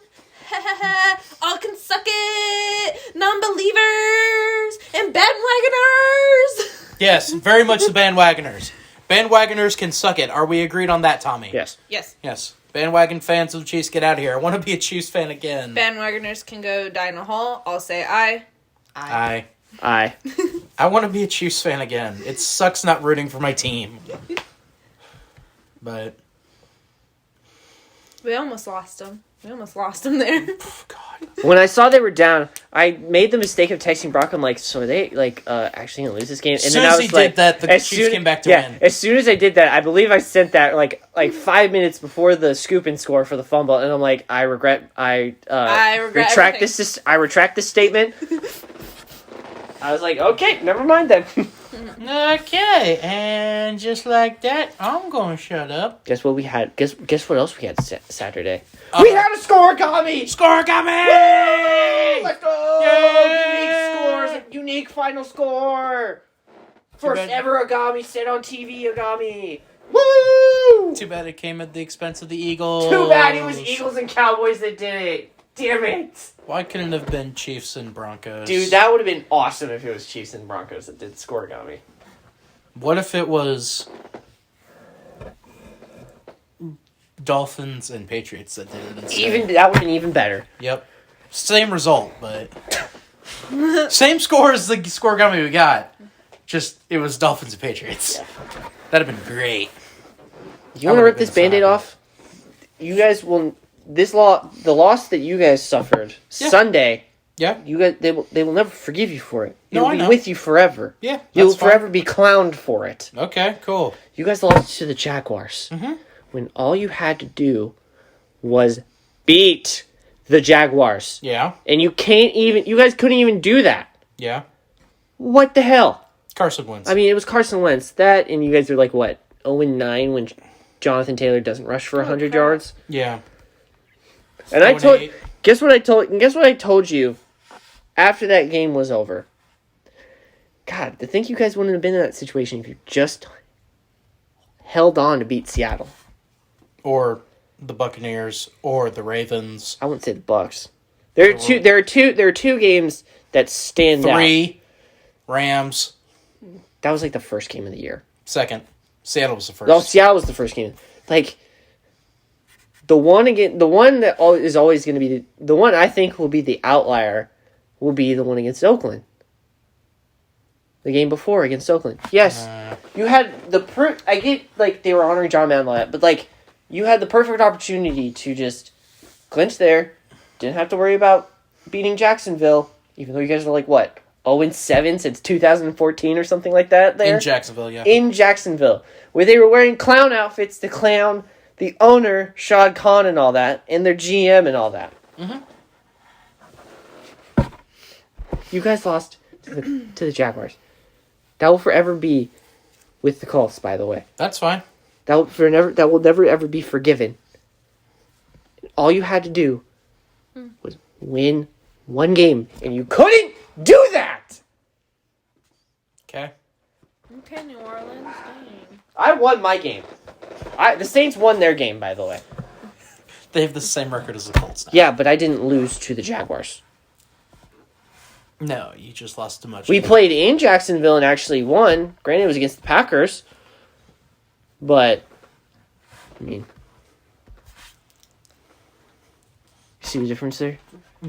All can suck it. Non-believers and bandwagoners. Yes, very much the bandwagoners. Bandwagoners can suck it. Are we agreed on that, Tommy? Yes. Yes. Yes. Bandwagon fans of the Chiefs, get out of here. I want to be a Chiefs fan again. Bandwagoners can go die in a hole. I'll say aye. I want to be a Chiefs fan again. It sucks not rooting for my team. But, We almost lost them. There. God. When I saw they were down, I made the mistake of texting Brock. I'm like, so are they actually gonna lose this game? And As soon then I as was he like, did that, the as Chiefs came back to yeah, win. as soon as I did that, I believe I sent that like 5 minutes before the scoop and score for the fumble, and I'm like, I regret regret retract everything. I retract this statement. I was like, okay, never mind then. Okay, and just like that, I'm going to shut up. Guess what we had? Guess what else we had Saturday? Uh, We had a scoregami. Score coming! Let's go! Yay! Unique scores, unique final score. First bad- ever Agami set on TV Agami. Woo! Too bad it came at the expense of the Eagles. Too bad it was Eagles and Cowboys that did it. Damn it. Why couldn't it have been Chiefs and Broncos? Dude, that would have been awesome if it was Chiefs and Broncos that did scoregami. What if it was Dolphins and Patriots that did it instead. Even that would have been even better. Yep. Same result, but same score as the score we got. Just it was Dolphins and Patriots. Yeah. That'd have been great. You want to rip this Band-Aid off? You guys will. The loss that you guys suffered Sunday. Yeah. You guys, they will never forgive you for it. No, It'll I be know. with you forever. Yeah. You'll that's fine. forever be clowned for it. Okay. Cool. You guys lost to the Jaguars. Mm-hmm. When all you had to do was beat the Jaguars. Yeah. And you guys couldn't even do that. Yeah. What the hell? Carson wins. I mean, it was Carson Wentz. That, and you guys are like, what, 0-9 when Jonathan Taylor doesn't rush for 100 crap. yards? yeah. And I told, 0-8. guess what I told you after that game was over? God, to think you guys wouldn't have been in that situation if you just held on to beat Seattle. Or the Buccaneers or the Ravens. I wouldn't say the Bucks. There are two games that stand out. 3 Rams. That was like the first game of the year. Second. Seattle was the first. No, Seattle was the first game. Like the one that is always going to be the one I think will be the outlier will be the one against Oakland. The game before against Oakland. Yes, you had I get like they were honoring John Madden and all that, but like you had the perfect opportunity to just clinch there. Didn't have to worry about beating Jacksonville, even though you guys are like what 0-7 since 2014 or something like that. There in Jacksonville, yeah. in Jacksonville, where they were wearing clown outfits to clown the owner, Shad Khan, and all that, and their GM and all that. Mm-hmm. You guys lost to the Jaguars. That will forever be with the Colts, by the way. That's fine. That will never ever be forgiven. All you had to do was win one game, and you couldn't do that. Okay. Okay, New Orleans. Dang. I won my game. The Saints won their game, by the way. They have the same record as the Colts now. Yeah, but I didn't lose to the Jaguars. No, you just lost too much. We played in Jacksonville and actually won. Granted, it was against the Packers. But, I mean, see the difference there?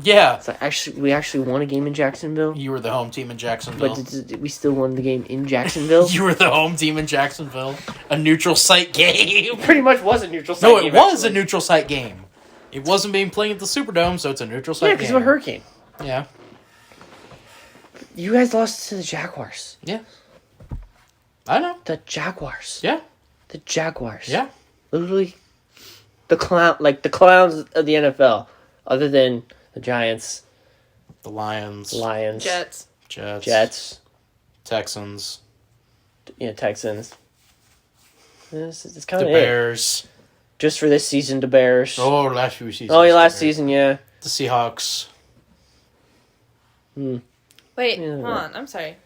Yeah. It's like we actually won a game in Jacksonville, You were the home team in Jacksonville. but we still won the game in Jacksonville. You were the home team in Jacksonville. A neutral site game. Pretty much was a neutral site No, game, it was actually. a neutral site game. It wasn't being played at the Superdome, so it's a neutral site Yeah, game. because of a hurricane. Yeah. You guys lost to the Jaguars. Yeah. I know. The Jaguars. Yeah. The Jaguars. Yeah. Literally, the clowns of the NFL, other than the Giants, The Lions. Lions, Jets. Jets, Texans. Texans. It's The kind of it. Bears. Just for this season, the Bears. Oh, last few seasons. Oh, yeah, the last Bears. season, yeah. The Seahawks. Wait, Yeah. hold on. I'm sorry.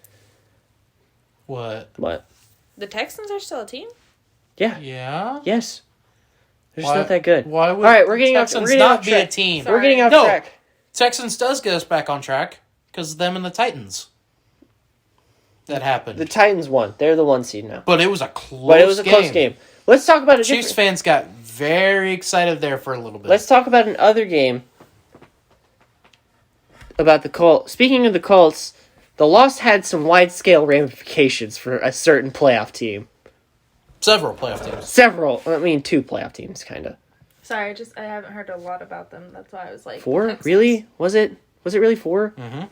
What? What? The Texans are still a team? Yeah. Yeah. Yes. They're just Why- not that good. Why would All right, we're getting off. Texans We're getting not off be track. a team? Sorry. We're getting off No. track. Texans does get us back on track because of them and the Titans. That happened. The Titans won. They're the 1 seed now. But it was a close But it was a close game. Let's talk about a Chiefs different. fans got very excited there for a little bit. Let's talk about another game. About the Colts. Speaking of the Colts, the loss had some wide-scale ramifications for a certain playoff team. Several playoff teams. Two playoff teams, kind of. Sorry, I haven't heard a lot about them. That's why I was like... 4? Texans. Really? Was it really 4? Mm-hmm.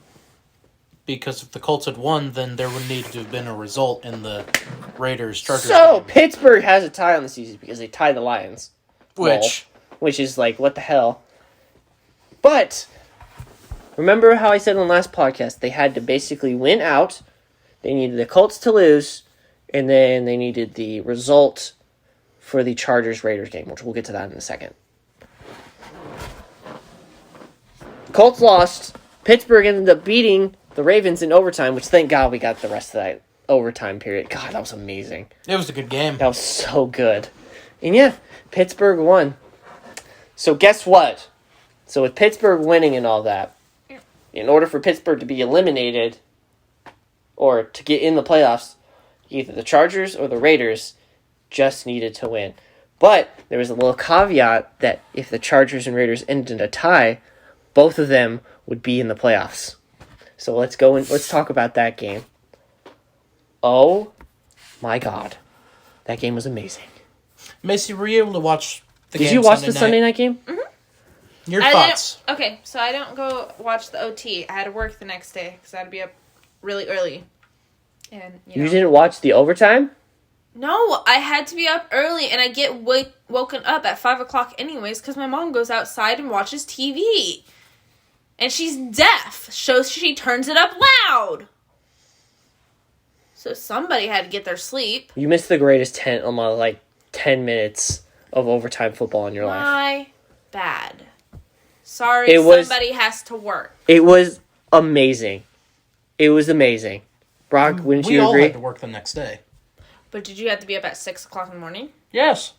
Because if the Colts had won, then there would need to have been a result in the Raiders-Chargers So, game. Pittsburgh has a tie on the season because they tied the Lions. Which is like, what the hell? But, remember how I said on the last podcast, they had to basically win out, they needed the Colts to lose, and then they needed the result for the Chargers-Raiders game, which we'll get to that in a second. Colts lost. Pittsburgh ended up beating the Ravens in overtime, which thank God we got the rest of that overtime period. God, that was amazing. It was a good game. That was so good. And yeah, Pittsburgh won. So guess what? So with Pittsburgh winning and all that, in order for Pittsburgh to be eliminated or to get in the playoffs, either the Chargers or the Raiders just needed to win. But there was a little caveat that if the Chargers and Raiders ended in a tie, both of them would be in the playoffs. So let's go and let's talk about that game. Oh my God. That game was amazing. Macy, were you able to watch the game? Did you watch the Sunday night game? Mm-hmm. Your thoughts? Okay, so I don't go watch the OT. I had to work the next day because I had to be up really early. And You didn't watch the overtime? No, I had to be up early, and I get woken up at 5 o'clock anyways because my mom goes outside and watches TV. And she's deaf, so she turns it up loud. So somebody had to get their sleep. You missed the greatest 10 minutes of overtime football in your life. My bad. Sorry, somebody has to work. It was amazing. It was amazing. Brock, wouldn't you We all agree? had to work the next day. But did you have to be up at 6 o'clock in the morning? Yes.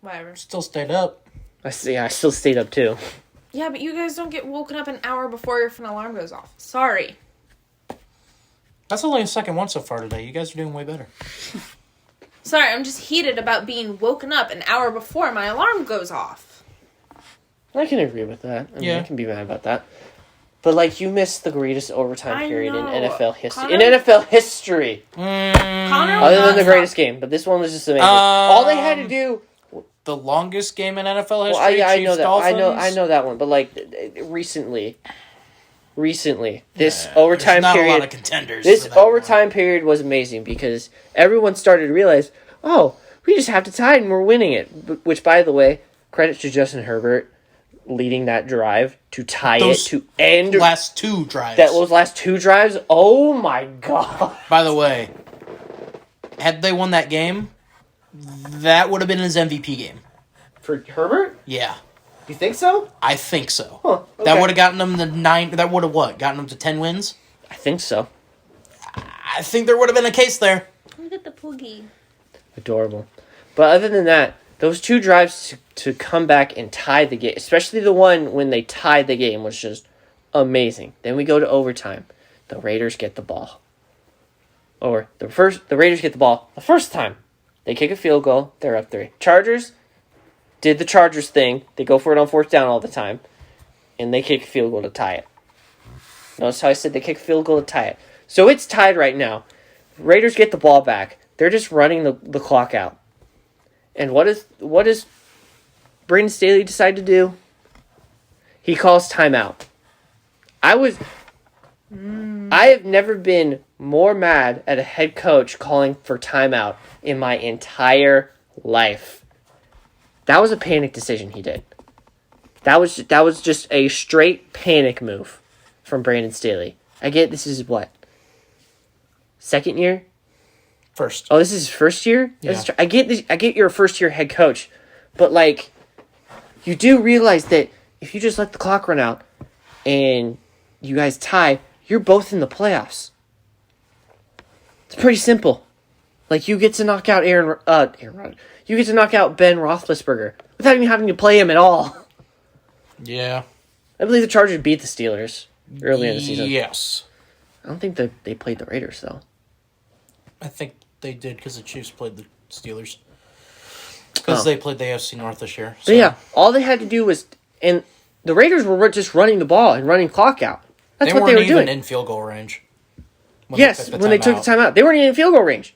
Whatever. Still stayed up. I still stayed up too. Yeah, but you guys don't get woken up an hour before your phone alarm goes off. Sorry. That's only the second one so far today. You guys are doing way better. Sorry, I'm just heated about being woken up an hour before my alarm goes off. I can agree with that. I mean, Yeah. I can be mad about that. But, like, you missed the greatest overtime I period in know. NFL history. Connor- In NFL history! Connor Other than the Stop. greatest game. But this one was just amazing. All they had to do... The longest game in NFL history. Well, I know Chiefs, that. Dolphins. I know that one. But, like, recently, this Yeah, overtime there's not period... a lot of contenders. This for that overtime period was amazing because everyone started to realize, oh, we just have to tie it and we're winning it. Which, by the way, credit to Justin Herbert leading that drive to tie Those it to end last two drives. those last two drives. Oh my God! By the way, had they won that game, that would have been his MVP game. For Herbert, Yeah, you think so? I think so. Huh, okay. That would have gotten them the 9. That would have what? Gotten them to 10 wins. I think so. I think there would have been a case there. Look at the poogie. Adorable. But other than that, those two drives to come back and tie the game, especially the one when they tied the game, was just amazing. Then we go to overtime. The Raiders get the ball. The Raiders get the ball the first time. They kick a field goal. They're up 3. Chargers did the Chargers thing. They go for it on fourth down all the time. And they kick a field goal to tie it. Notice how I said they kick a field goal to tie it. So it's tied right now. Raiders get the ball back. They're just running the clock out. And what does Brandon Staley decide to do? He calls timeout. I have never been more mad at a head coach calling for timeout in my entire life. That was a panic decision he did. That was just a straight panic move from Brandon Staley. I get this is what? Second year? First. Oh, this is his first year? Yeah. I get this. I get you're a first year head coach. But like you do realize that if you just let the clock run out and you guys tie, you're both in the playoffs. It's pretty simple. Like you get to knock out Aaron Rodgers. You get to knock out Ben Roethlisberger without even having to play him at all. Yeah. I believe the Chargers beat the Steelers early in the season. Yes. I don't think they played the Raiders though. I think they did because the Chiefs played the Steelers. Because they played the AFC North this year. So. But yeah, all they had to do was, and the Raiders were just running the ball and running clock out. That's what they were weren't even doing. in field goal range. Yes, when they took the timeout. They weren't even in field goal range.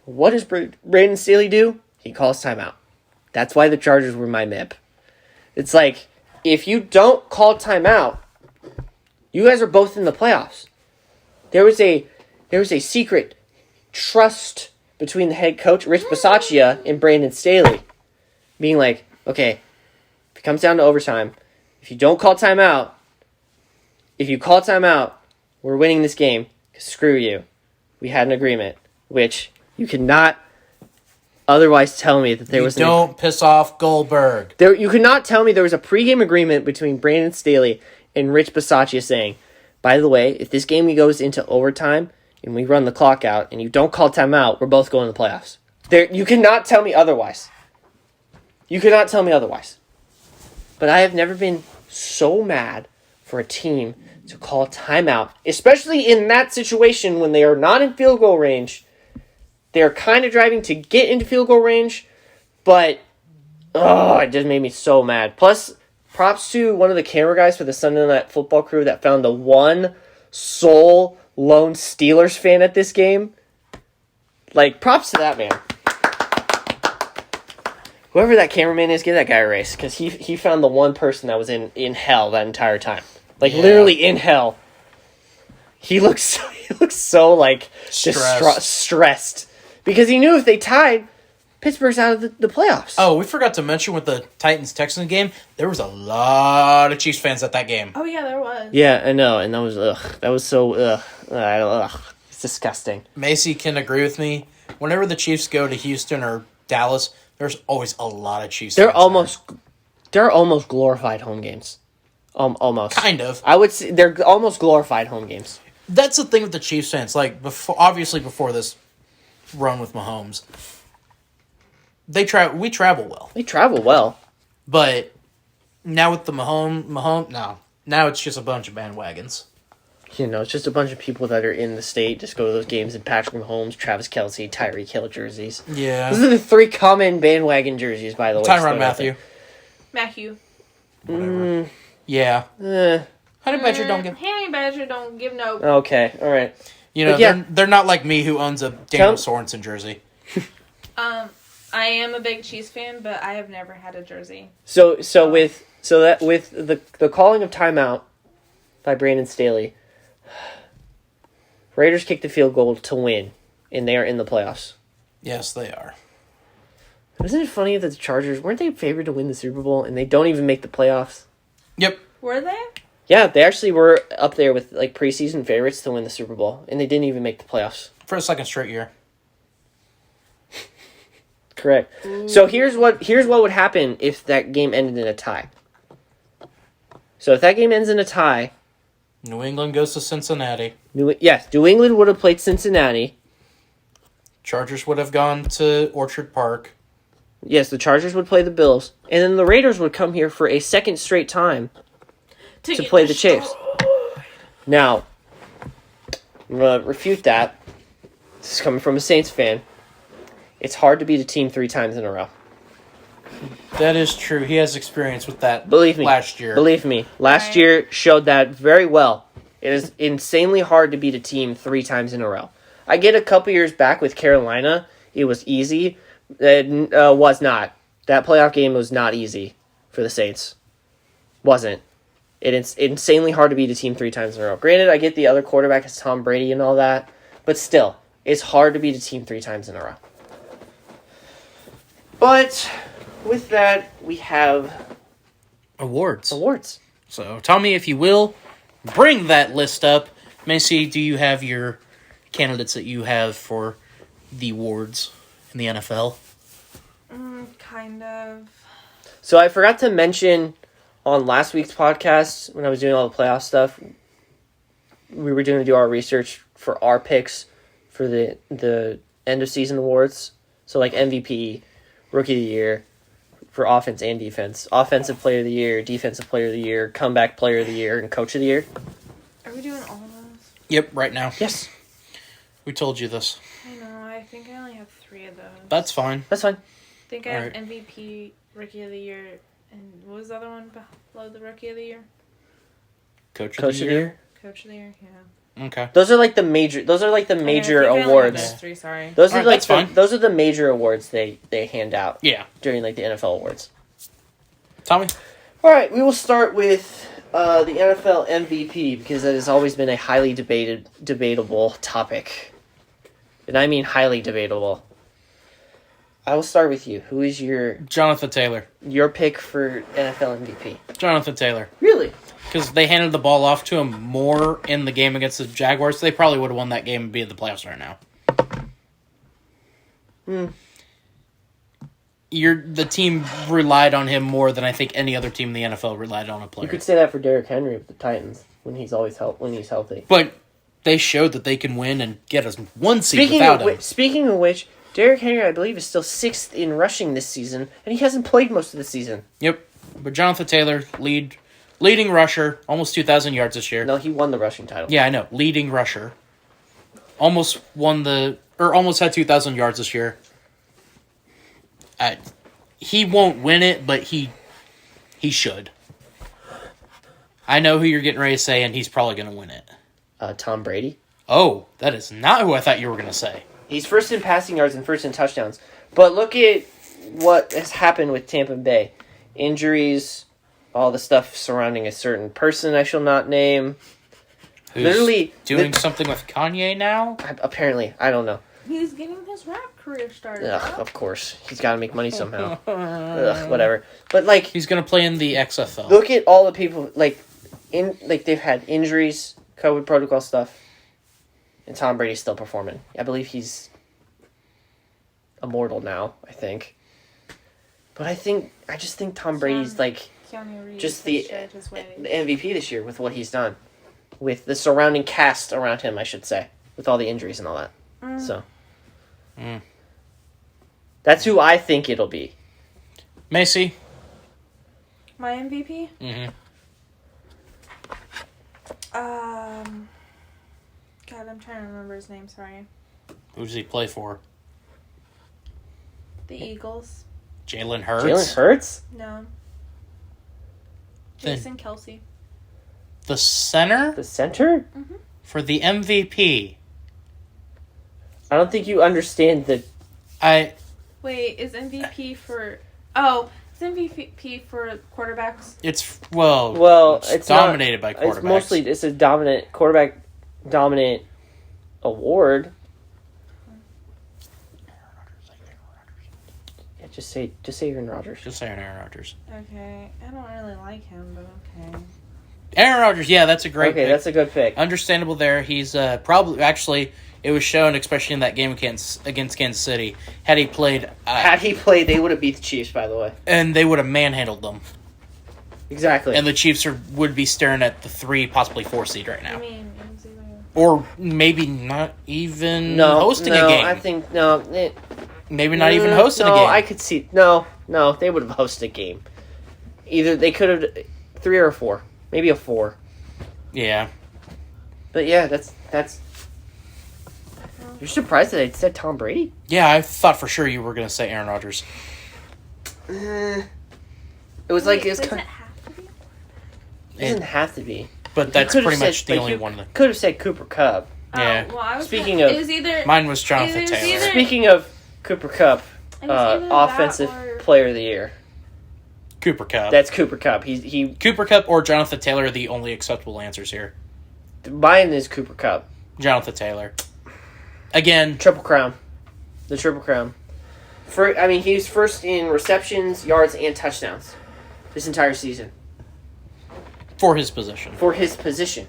What does Brandon Staley do? He calls timeout. That's why the Chargers were my MIP. It's like, if you don't call timeout, you guys are both in the playoffs. There was a secret trust between the head coach, Rich Bisaccia, and Brandon Staley. Being like, okay, if it comes down to overtime, if you don't call timeout, we're winning this game. Screw you. We had an agreement, which you cannot otherwise tell me that there was. Don't piss off Goldberg. You could not tell me there was a pregame agreement between Brandon Staley and Rich Bisaccia saying, by the way, if this game goes into overtime and we run the clock out and you don't call timeout, we're both going to the playoffs. You cannot tell me otherwise. You cannot tell me otherwise. But I have never been so mad for a team to call timeout, especially in that situation when they are not in field goal range, They're kind of driving to get into field goal range, but it just made me so mad. Plus, props to one of the camera guys for the Sunday Night Football crew that found the one sole lone Steelers fan at this game. Like, props to that man. Whoever that cameraman is, give that guy a raise, because he found the one person that was in hell that entire time. Like, literally in hell. He looks so like, stressed. Because he knew if they tied, Pittsburgh's out of the playoffs. Oh, we forgot to mention with the Titans-Texans game, there was a lot of Chiefs fans at that game. Oh, yeah, there was. Yeah, I know, and that was so, it's disgusting. Macy can agree with me. Whenever the Chiefs go to Houston or Dallas, there's always a lot of Chiefs fans They're almost glorified home games. Almost. Kind of. I would say they're almost glorified home games. That's the thing with the Chiefs fans. Like, before this run with Mahomes, we travel well. They travel well. But now with the Mahomes, no. Now it's just a bunch of bandwagons. You know, it's just a bunch of people that are in the state just go to those games in Patrick Mahomes, Travis Kelce, Tyreek Hill jerseys. Yeah. Those are the 3 common bandwagon jerseys, by the way. Tyrann Mathieu. Matthew. Whatever. Yeah. Honey Badger don't give... Honey Badger don't give no... Okay, alright. You know, yeah. they're not like me who owns a Daniel Sorensen jersey. I am a big Chiefs fan, but I have never had a jersey. So with the calling of timeout by Brandon Staley, Raiders kicked the field goal to win, and they are in the playoffs. Yes, they are. Isn't it funny that the Chargers, weren't they favored to win the Super Bowl, and they don't even make the playoffs? Yep. Were they? Yeah, they actually were up there with like preseason favorites to win the Super Bowl, and they didn't even make the playoffs. For a second straight year. Correct. Ooh. So here's what would happen if that game ended in a tie. So if that game ends in a tie, New England goes to Cincinnati. New England would have played Cincinnati. Chargers would have gone to Orchard Park. Yes, the Chargers would play the Bills, and then the Raiders would come here for a second straight time to play the Chiefs. Now, I'm going to refute that. This is coming from a Saints fan. It's hard to beat a team 3 times in a row. That is true. He has experience with that. Believe me. Last year. Believe me. Last year showed that very well. It is insanely hard to beat a team 3 times in a row. I get a couple years back with Carolina. It was easy. It was not. That playoff game was not easy for the Saints. Wasn't. It's insanely hard to beat a team 3 times in a row. Granted, I get the other quarterback is Tom Brady and all that. But still, it's hard to beat a team 3 times in a row. But with that, we have awards. So tell me, if you will, bring that list up. Macy, do you have your candidates that you have for the awards in the NFL? Kind of. So I forgot to mention on last week's podcast, when I was doing all the playoff stuff, we were going to do our research for our picks for the end of season awards. So like MVP, Rookie of the Year, for offense and defense. Offensive Player of the Year, Defensive Player of the Year, Comeback Player of the Year, and Coach of the Year. Are we doing all of those? Yep, right now. Yes. We told you this. I know, I think I only have 3 of those. That's fine. That's fine. I think I have MVP, Rookie of the Year, and what was the other one below the Rookie of the Year? Coach of the Year? Coach of the Year, yeah. Okay. Those are like the major awards. Those 3, sorry. Those are right, those are the major awards they hand out. Yeah. During like the NFL awards. Tommy? All right, we will start with the NFL MVP because that has always been a highly debatable topic. And I mean highly debatable. I will start with you. Who is your Jonathan Taylor. Your pick for NFL MVP? Jonathan Taylor. Really? Because they handed the ball off to him more in the game against the Jaguars. They probably would have won that game and be in the playoffs right now. The team relied on him more than I think any other team in the NFL relied on a player. You could say that for Derrick Henry with the Titans when he's healthy. But they showed that they can win and get us 1 seed without him. Speaking of which, Derrick Henry, I believe, is still 6th in rushing this season, and he hasn't played most of the season. Yep. But Jonathan Taylor, leading rusher, almost 2,000 yards this year. No, he won the rushing title. Yeah, I know. Leading rusher. Almost won the or almost had 2,000 yards this year. He won't win it, but he should. I know who you're getting ready to say, and he's probably going to win it. Tom Brady. Oh, that is not who I thought you were going to say. He's first in passing yards and first in touchdowns. But look at what has happened with Tampa Bay. Injuries, all the stuff surrounding a certain person I shall not name. Who's Literally doing something with Kanye now? Apparently, I don't know. He's getting his rap career started. Ugh, of course. He's got to make money somehow. Ugh, whatever. But, like, He's going to play in the XFL. look at all the people, they've had injuries, COVID protocol stuff, and Tom Brady's still performing. I believe he's immortal now, I think. But I just think Tom Brady's, Keanu Reeves just has the shared his ways. MVP this year with what he's done. With the surrounding cast around him, I should say. With all the injuries and all that. So. That's who I think it'll be. Macy? My MVP? Mm-hmm. God, I'm trying to remember his name, sorry. Who does he play for? The Eagles. Jalen Hurts? Jalen Hurts? No. Then- Jason Kelsey. The center? The center? For the MVP. I don't think you understand the... Wait, is MVP for... Oh, is MVP for quarterbacks? It's it's dominated by quarterbacks. It's a dominant quarterback dominant award. Yeah, just say Aaron Rodgers. Just saying Aaron Rodgers. Okay, I don't really like him, but okay. Aaron Rodgers, yeah, that's a great pick. That's a good pick. Understandable there. He's probably... Actually, it was shown, especially in that game against Kansas City, had he played... they would have beat the Chiefs, by the way. And they would have manhandled them. Exactly. And the Chiefs would be staring at the 3, possibly 4 seed right now. I mean, it was either... Or maybe not even hosting a game. I think, Maybe not even hosting a game. No, I could see... No, they would have hosted a game. Either they could have... 3 or 4. Maybe a 4. Yeah. But yeah, that's... You're surprised that I said Tom Brady? Yeah, I thought for sure you were going to say Aaron Rodgers. It was like... Does it have to be? It doesn't have to be. But that's pretty much the only one. Could have said Cooper Kupp. Yeah. Well, I was Speaking it of- was either... Mine was Jonathan It was Taylor. either- Speaking of Cooper Kupp, it was either that offensive or- player of the year. Cooper Kupp. That's Cooper Kupp. He Cooper Kupp or Jonathan Taylor are the only acceptable answers here. Mine is Cooper Kupp. Jonathan Taylor. Again, Triple crown. The triple crown. He was first in receptions, yards, and touchdowns this entire season. for his position. For his position.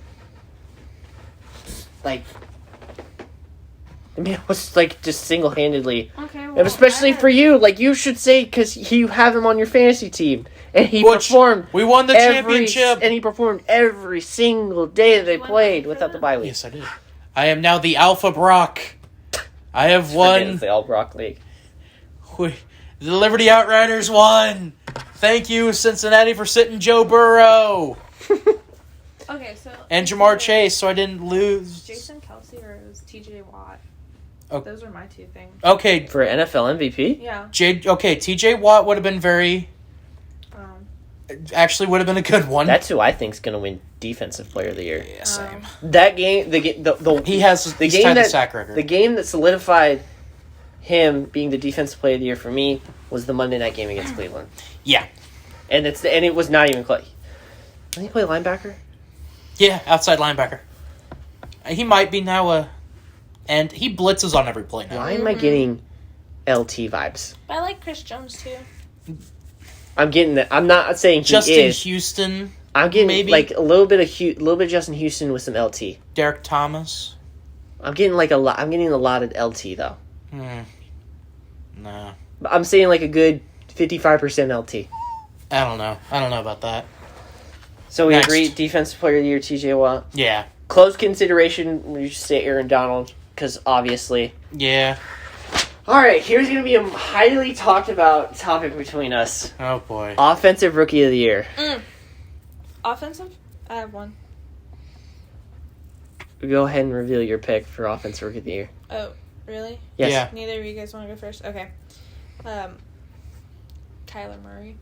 It was just single-handedly. Okay, well, And especially for you, you should say, because you have him on your fantasy team. And he performed. We won the championship. And he performed every single day that they You won played for without the them? bye week. Yes, I did. I am now the Alpha Brock. I have Forget won. it's the All Brock League. The Liberty Outriders won. Thank you, Cincinnati, for sitting Joe Burrow Okay, so... and Jamar Chase, so I didn't lose. Jason Kelsey or it was TJ Watt? Oh. Those are my two things. Okay, For NFL MVP? Yeah. TJ Watt would have been actually would have been a good one. That's who I think's going to win Defensive Player of the Year. Yeah, same. That game, He's the game tied the that sack record. the game that solidified him being the Defensive Player of the Year for me was the Monday night game against Cleveland. Yeah. And it was not even close. Did he play linebacker? Yeah, outside linebacker. He might be now and he blitzes on every play now. Why am I getting LT vibes? But I like Chris Jones, too. I'm getting that. I'm not saying he Justin is. Houston, I'm getting maybe. a little bit of Justin Houston with some LT. Derek Thomas. I'm getting a lot. I'm getting a lot of LT though. No. I'm saying a good 55% LT. I don't know about that. So we Next. agree. Defensive Player of the Year, TJ Watt. Yeah. Close consideration. We should say Aaron Donald because obviously. Yeah. All right, here's going to be a highly talked about topic between us. Oh, boy. Offensive Rookie of the Year. Offensive? I have one. Go ahead and reveal your pick for Offensive Rookie of the Year. Oh, Really? Yes. Yeah. Neither of you guys want to go first? Okay. Kyler Murray.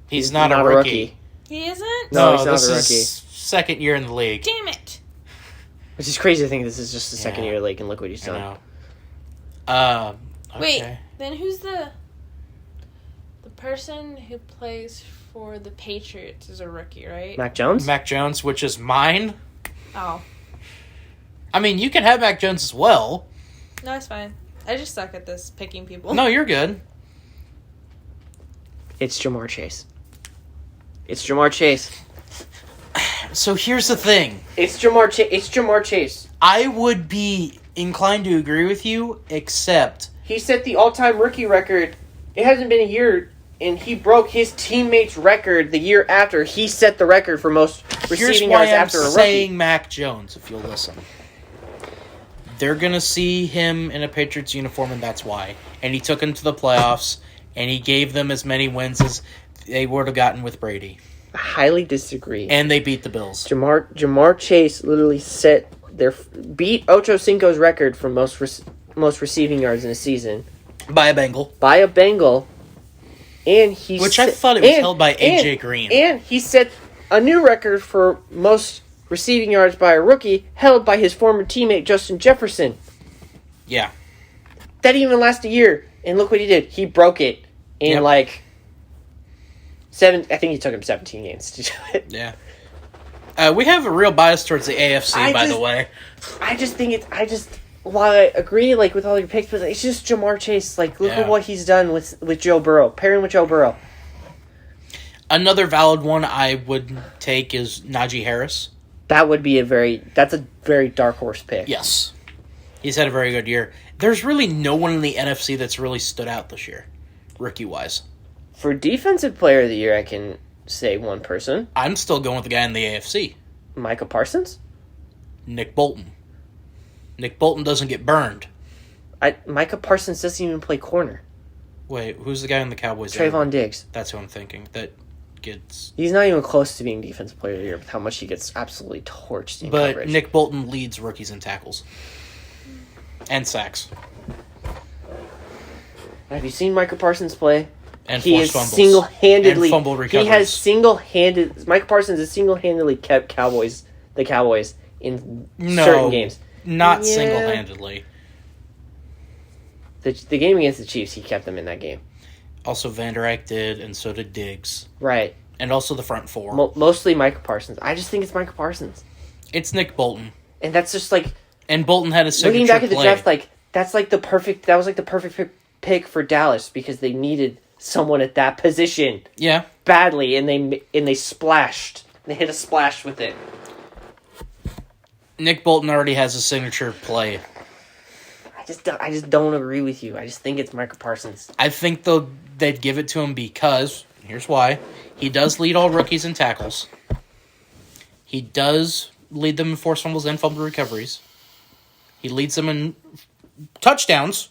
He's not a rookie. He isn't? No, he's not this a is rookie. second year in the league. Damn it. Which is crazy to think this is just the second Yeah. year of the league, and look what he's I done. know. Okay. Wait, then who's the person who plays for the Patriots is a rookie, right? Mac Jones? Mac Jones, which is mine. Oh. I mean, you can have Mac Jones as well. No, it's fine. I just suck at this, picking people. No, you're good. It's Jamar Chase. It's Jamar Chase. So here's the thing. It's Jamar Chase. It's Jamar Chase. I would be inclined to agree with you, except He set the all-time rookie record. It hasn't been a year, and he broke his teammate's record the year after. He set the record for most here's receiving why yards I'm after a rookie. saying Mac Jones, if you'll listen. They're going to see him in a Patriots uniform, and that's why. And he took them to the playoffs, and he gave them as many wins as they would have gotten with Brady. I highly disagree. And they beat the Bills. Jamar Chase literally beat Ocho Cinco's record for most receiving yards in a season By a Bengal. by a Bengal, and he Which I thought it was held by A.J. Green. And he set a new record for most receiving yards by a rookie, held by his former teammate Justin Jefferson. Yeah. That didn't even last a year, and look what he did. He broke it in Yep. 7. I think he took him 17 games to do it. Yeah. We have a real bias towards the AFC, by the way. I just think while I agree, with all your picks, but it's just Jamar Chase. Look Yeah. at what he's done with Joe Burrow. Pairing with Joe Burrow. Another valid one I would take is Najee Harris. That's a very dark horse pick. Yes. He's had a very good year. There's really no one in the NFC that's really stood out this year, rookie-wise. For Defensive Player of the Year, I can say one person. I'm still going with the guy in the AFC, Micah Parsons. Nick Bolton. Nick Bolton doesn't get burned. Micah Parsons doesn't even play corner. Wait, who's the guy in the Cowboys? Trayvon Diggs. That's who I'm thinking. That gets... He's not even close to being Defensive Player of the Year with how much he gets absolutely torched in But coverage. Nick Bolton leads rookies in tackles. And sacks. Have you seen Micah Parsons play? And He forced is fumbles. single-handedly... And fumble recoveries. He has single-handed... Micah Parsons has single-handedly kept the Cowboys in certain games. Not Yeah. single-handedly. The game against the Chiefs, he kept them in that game. Also, Van Der Eyck did, and so did Diggs. Right. And also the front four. Mostly Micah Parsons. I just think it's Micah Parsons. It's Nick Bolton. And that's just And Bolton had a signature looking back at the play. draft, that was the perfect pick for Dallas because they needed someone at that position Yeah. badly, and they splashed. They hit a splash with it. Nick Bolton already has a signature play. I just don't agree with you. I just think it's Micah Parsons. I think they'd give it to him because, here's why, he does lead all rookies in tackles. He does lead them in forced fumbles and fumble recoveries. He leads them in touchdowns.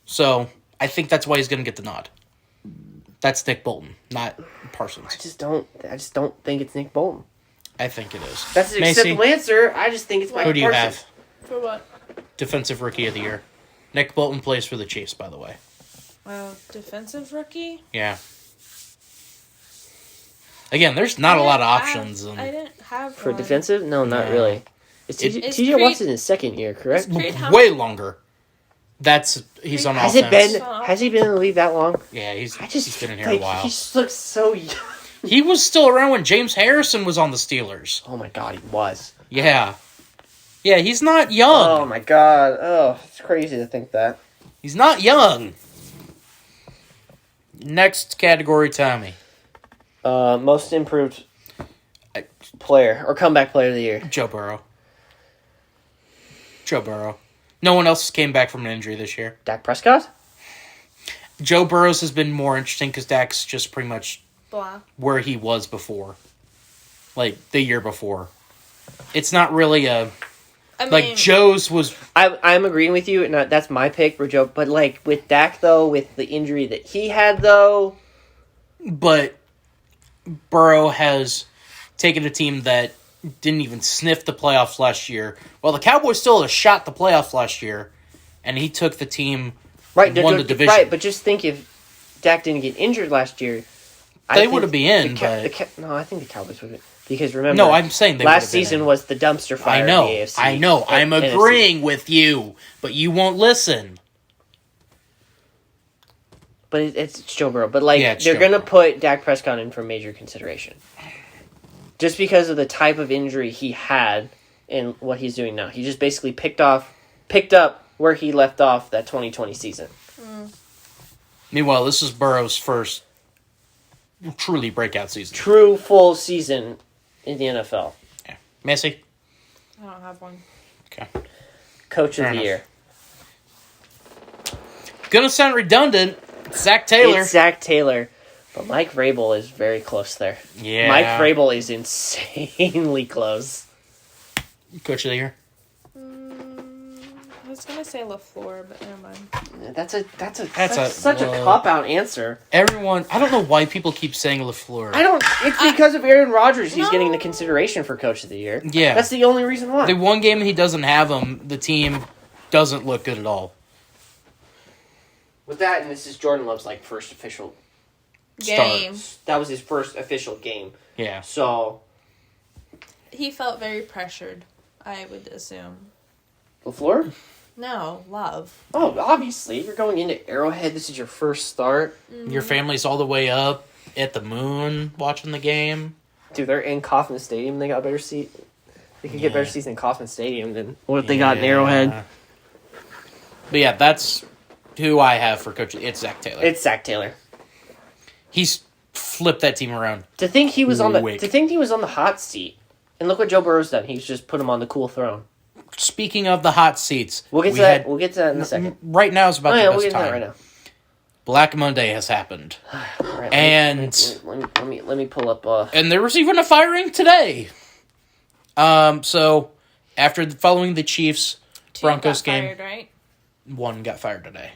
So, I think that's why he's going to get the nod. That's Nick Bolton, not Parsons. I just don't think it's Nick Bolton. I think it is. That's an Macy, acceptable answer. I just think it's Micah who do you Parsons. have? For what? Defensive Rookie of the Year. Nick Bolton plays for the Chiefs, by the way. Defensive rookie? Yeah. Again, there's not a lot of options. I didn't have For one. defensive? No, not No. really. It's It's TJ Creed- Watt's in his second year, correct? It's Creed how- Way longer. He's on Has offense. has he been in the league that long? Yeah, he's I just been in here a while. He just looks so young. He was still around when James Harrison was on the Steelers. Oh my god, he was. Yeah. Yeah, he's not young. Oh my god. Oh, it's crazy to think that. He's not young. Next category, Tommy. Most improved player or comeback player of the year. Joe Burrow. Joe Burrow. No one else came back from an injury this year. Dak Prescott? Joe Burrow's has been more interesting because Dak's just pretty much Blah. where he was before. Like, the year before. It's not really a... I mean, Like, Joe's was... I'm agreeing with you, and that's my pick for Joe. But with Dak though, with the injury that he had But Burrow has taken a team that didn't even sniff the playoffs last year. Well, the Cowboys still had a shot at the playoffs last year, and he took the team, Right, won the division. Right, but just think if Dak didn't get injured last year, They would have been in, but... no, I think the Cowboys would have. Because remember, No, I'm saying they last would have been season in. was the dumpster fire. I know, in the AFC, I know. I'm NFC. agreeing with you, but you won't listen. But it's Joe Burrow. But like Yeah, it's they're Joe gonna Burrow. put Dak Prescott in for major consideration, just because of the type of injury he had and what he's doing now. He just basically picked up where he left off that 2020 season. Meanwhile, this is Burrow's first truly breakout season. True full season in the NFL. Yeah. Messi? I don't have one. Okay. Coach of Fair the enough. year. Gonna sound redundant. Zach Taylor. It's Zach Taylor. But Mike Vrabel is very close there. Yeah. Mike Vrabel is insanely close. Coach of the year. I was gonna say LaFleur, but never mind. That's such a cop-out answer. Everyone, I don't know why people keep saying LaFleur. It's because of Aaron Rodgers he's getting the consideration for Coach of the Year. Yeah. That's the only reason why. The one game he doesn't have him, the team doesn't look good at all. With that, and this is Jordan Love's like first official Game. That was his first official game. Yeah. So He felt very pressured, I would assume. LaFleur? No, Love. Oh, obviously. You're going into Arrowhead. This is your first start. Your family's all the way up at the moon watching the game. Dude, they're in Kauffman Stadium. They got better seat. They could get better Yeah. seats in Kauffman Stadium than what they got in Arrowhead. But yeah, that's who I have for coach. It's Zach Taylor. It's Zach Taylor. He's flipped that team around. To think he was on the Wick. hot seat, and look what Joe Burrow's done. He's just put him on the cool throne. Speaking of the hot seats, We'll get to that. We'll get to that in a second. Right now is about Oh the yeah, best we'll get to time. that right now. Black Monday has happened, All right, and let me pull up. and there was even a firing today. So after following the Chiefs Two Broncos got game, fired, right? one got fired today.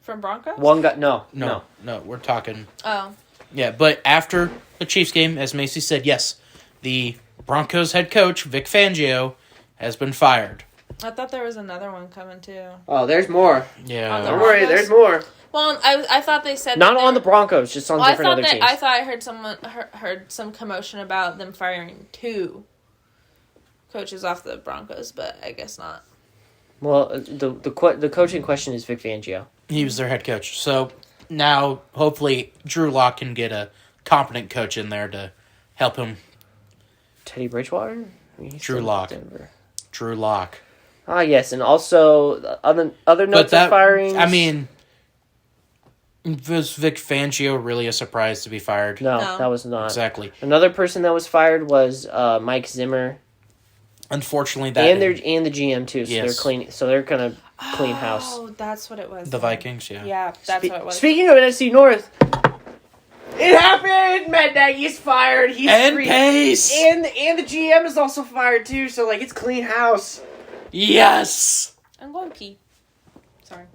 From Broncos? One got no. No, we're talking. Oh. Yeah, but after the Chiefs game, as Macy said, yes, the Broncos head coach, Vic Fangio, has been fired. I thought there was another one coming too. Oh, there's more. Yeah. Don't worry, there's more. Well, I thought they said Not that on the they- Broncos, just on Well, different other teams. I thought I heard someone heard some commotion about them firing two coaches off the Broncos, but I guess not. Well, the coach in question is Vic Fangio. He was their head coach. So now, hopefully, Drew Lock can get a competent coach in there to help him. Teddy Bridgewater? He's Drew still in Lock. Denver. Drew Lock. Ah, yes, and also other notes of firings. I mean, was Vic Fangio really a surprise to be fired? no, No. that was not. Exactly. Another person that was fired was Mike Zimmer, Unfortunately, that and the GM too. So Yes. they're clean. So they're gonna clean house. Oh, that's what it was. the Vikings. Yeah. Yeah, that's what it was. Speaking of NFC North, it happened. Matt Nagy's fired. He's And free. Pace. And the GM is also fired too. So like it's clean house. Yes. I'm going pee. Sorry.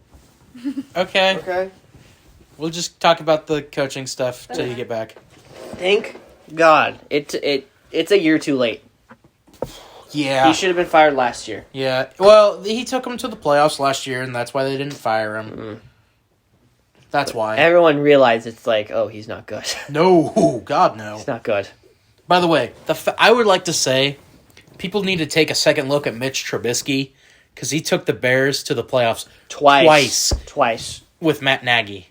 Okay. Okay. We'll just talk about the coaching stuff till you get back. Thank God. It's a year too late. Yeah. He should have been fired last year. Yeah. Well, he took them to the playoffs last year, and that's why they didn't fire him. That's why. Everyone realized it's like, oh, he's not good. No. God, no. He's not good. By the way, I would like to say people need to take a second look at Mitch Trubisky because he took the Bears to the playoffs Twice. with Matt Nagy.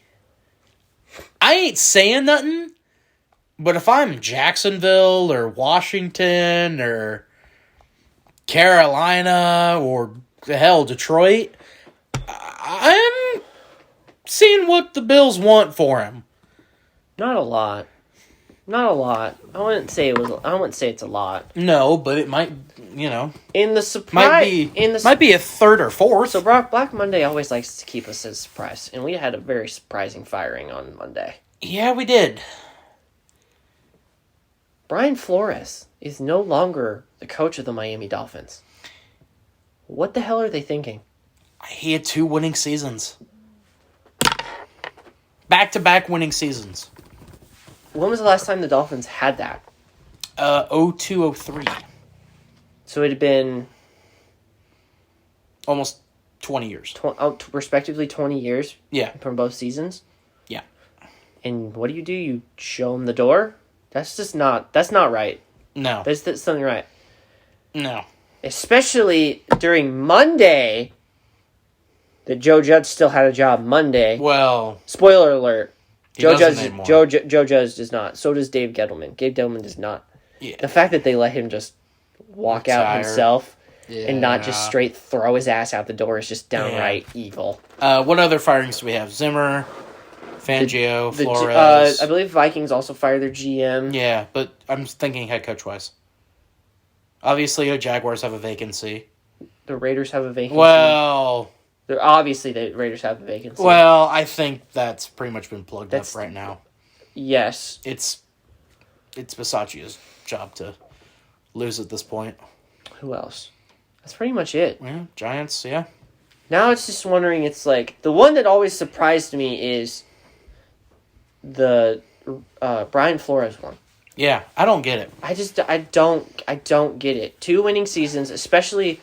I ain't saying nothing, but if I'm Jacksonville or Washington or Carolina or hell Detroit, I'm seeing what the Bills want for him. Not a lot. I wouldn't say it's a lot. No, but it might, In the surprise, might be a third or fourth. So Black Monday always likes to keep us as surprised, and we had a very surprising firing on Monday. Yeah, we did. Brian Flores is no longer the coach of the Miami Dolphins. What the hell are they thinking? He had 2 winning seasons. Back-to-back winning seasons. When was the last time the Dolphins had that? 02-03. So it had been Almost 20 years. respectively 20 years Yeah. from both seasons. Yeah. And what do? You show them the door? That's not right. No. That's something right. No. Especially during Monday, that Joe Judge still had a job Monday. Well, Spoiler alert. he Joe doesn't Judge, anymore. Joe Judge does not. So does Dave Gettleman. Gabe Gettleman does not. Yeah. The fact that they let him just walk out Retire. himself Yeah. and not just straight throw his ass out the door is just downright evil. What other firings do we have? Zimmer, Fangio, The Flores. I believe Vikings also fired their GM. Yeah, but I'm thinking head coach wise. Obviously, the Jaguars have a vacancy. The Raiders have a vacancy. Well, Obviously the Raiders have a vacancy. I think that's pretty much been plugged That's- up right now. Yes. It's Bisaccia's job to lose at this point. Who else? That's pretty much it. Yeah, Giants. Yeah. Now it's just wondering, it's like, the one that always surprised me is the Brian Flores one. Yeah, I don't get it. I don't get it. 2 winning seasons, especially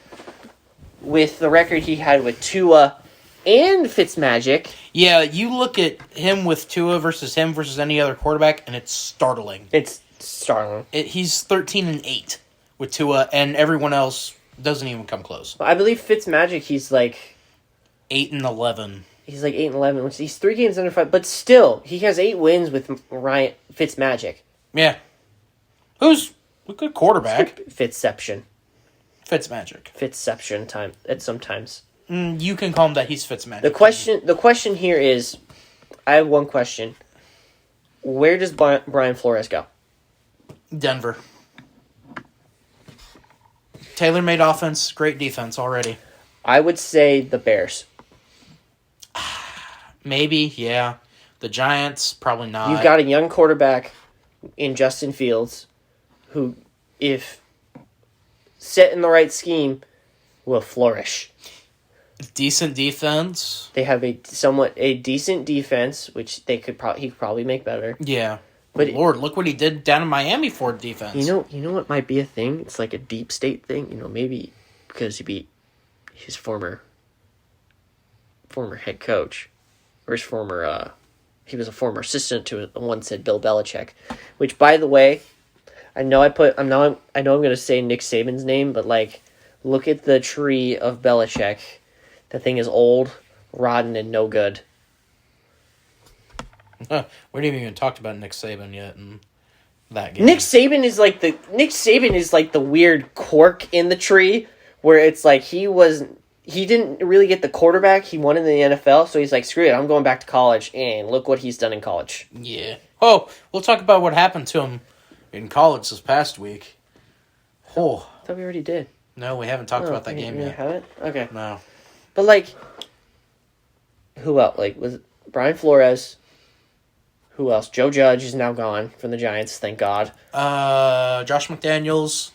with the record he had with Tua and Fitzmagic. Yeah, you look at him with Tua versus him versus any other quarterback, and it's startling. It's startling. He's 13-8 with Tua, and everyone else doesn't even come close. I believe Fitzmagic, he's like 8-11. He's like 8-11, which he's 3 games under 5, but still, he has 8 wins with Ryan Fitzmagic. Yeah. Who's a good quarterback? Fitzception. Fitzmagic. Time at sometimes. You can call him that. He's Fitzmagic. The question here is, I have one question. Where does Brian Flores go? Denver. Tailor-made offense, great defense already. I would say the Bears. Maybe, yeah. The Giants, probably not. You've got a young quarterback in Justin Fields, who, if set in the right scheme, will flourish. Decent defense. They have a decent defense, which he could probably make better. Yeah. But Lord, look what he did down in Miami for defense. You know what might be a thing? It's like a deep state thing. Maybe because he beat his former head coach, or his former he was a former assistant to one said Bill Belichick, which, by the way, I know I'm going to say Nick Saban's name, but like, look at the tree of Belichick. That thing is old, rotten, and no good. We didn't even talked about Nick Saban yet in that game. Nick Saban is like the weird quirk in the tree, where it's like he didn't really get the quarterback he wanted in the NFL, so he's like, screw it, I'm going back to college, and look what he's done in college. Yeah. Oh, we'll talk about what happened to him in college this past week. Oh. I thought we already did. No, we haven't talked about that game You yet. haven't? Okay. No. But like, who else? Like, was it Brian Flores? Who else? Joe Judge is now gone from the Giants, thank God. Josh McDaniels.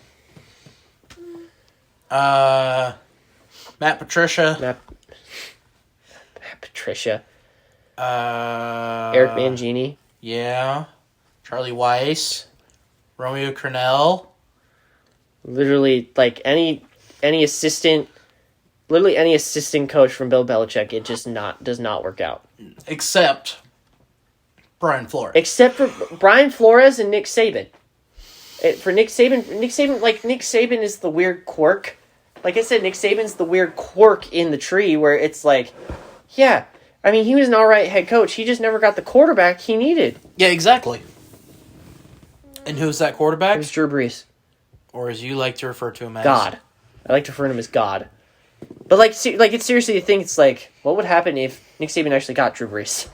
Matt Patricia. Matt Patricia. Eric Eric Mangini. Yeah. Charlie Weiss. Romeo Crennel. Literally, like, any assistant coach from Bill Belichick, it just does not work out. Except Brian Flores. Except for Brian Flores and Nick Saban. For Nick Saban, Nick Saban is the weird quirk. Like I said, Nick Saban's the weird quirk in the tree where it's like, yeah, I mean, he was an alright head coach. He just never got the quarterback he needed. Yeah, exactly. And who's that quarterback? It was Drew Brees. Or as you like to refer to him as... God. I like to refer to him as God. But it's seriously a thing. It's like, what would happen if Nick Saban actually got Drew Brees?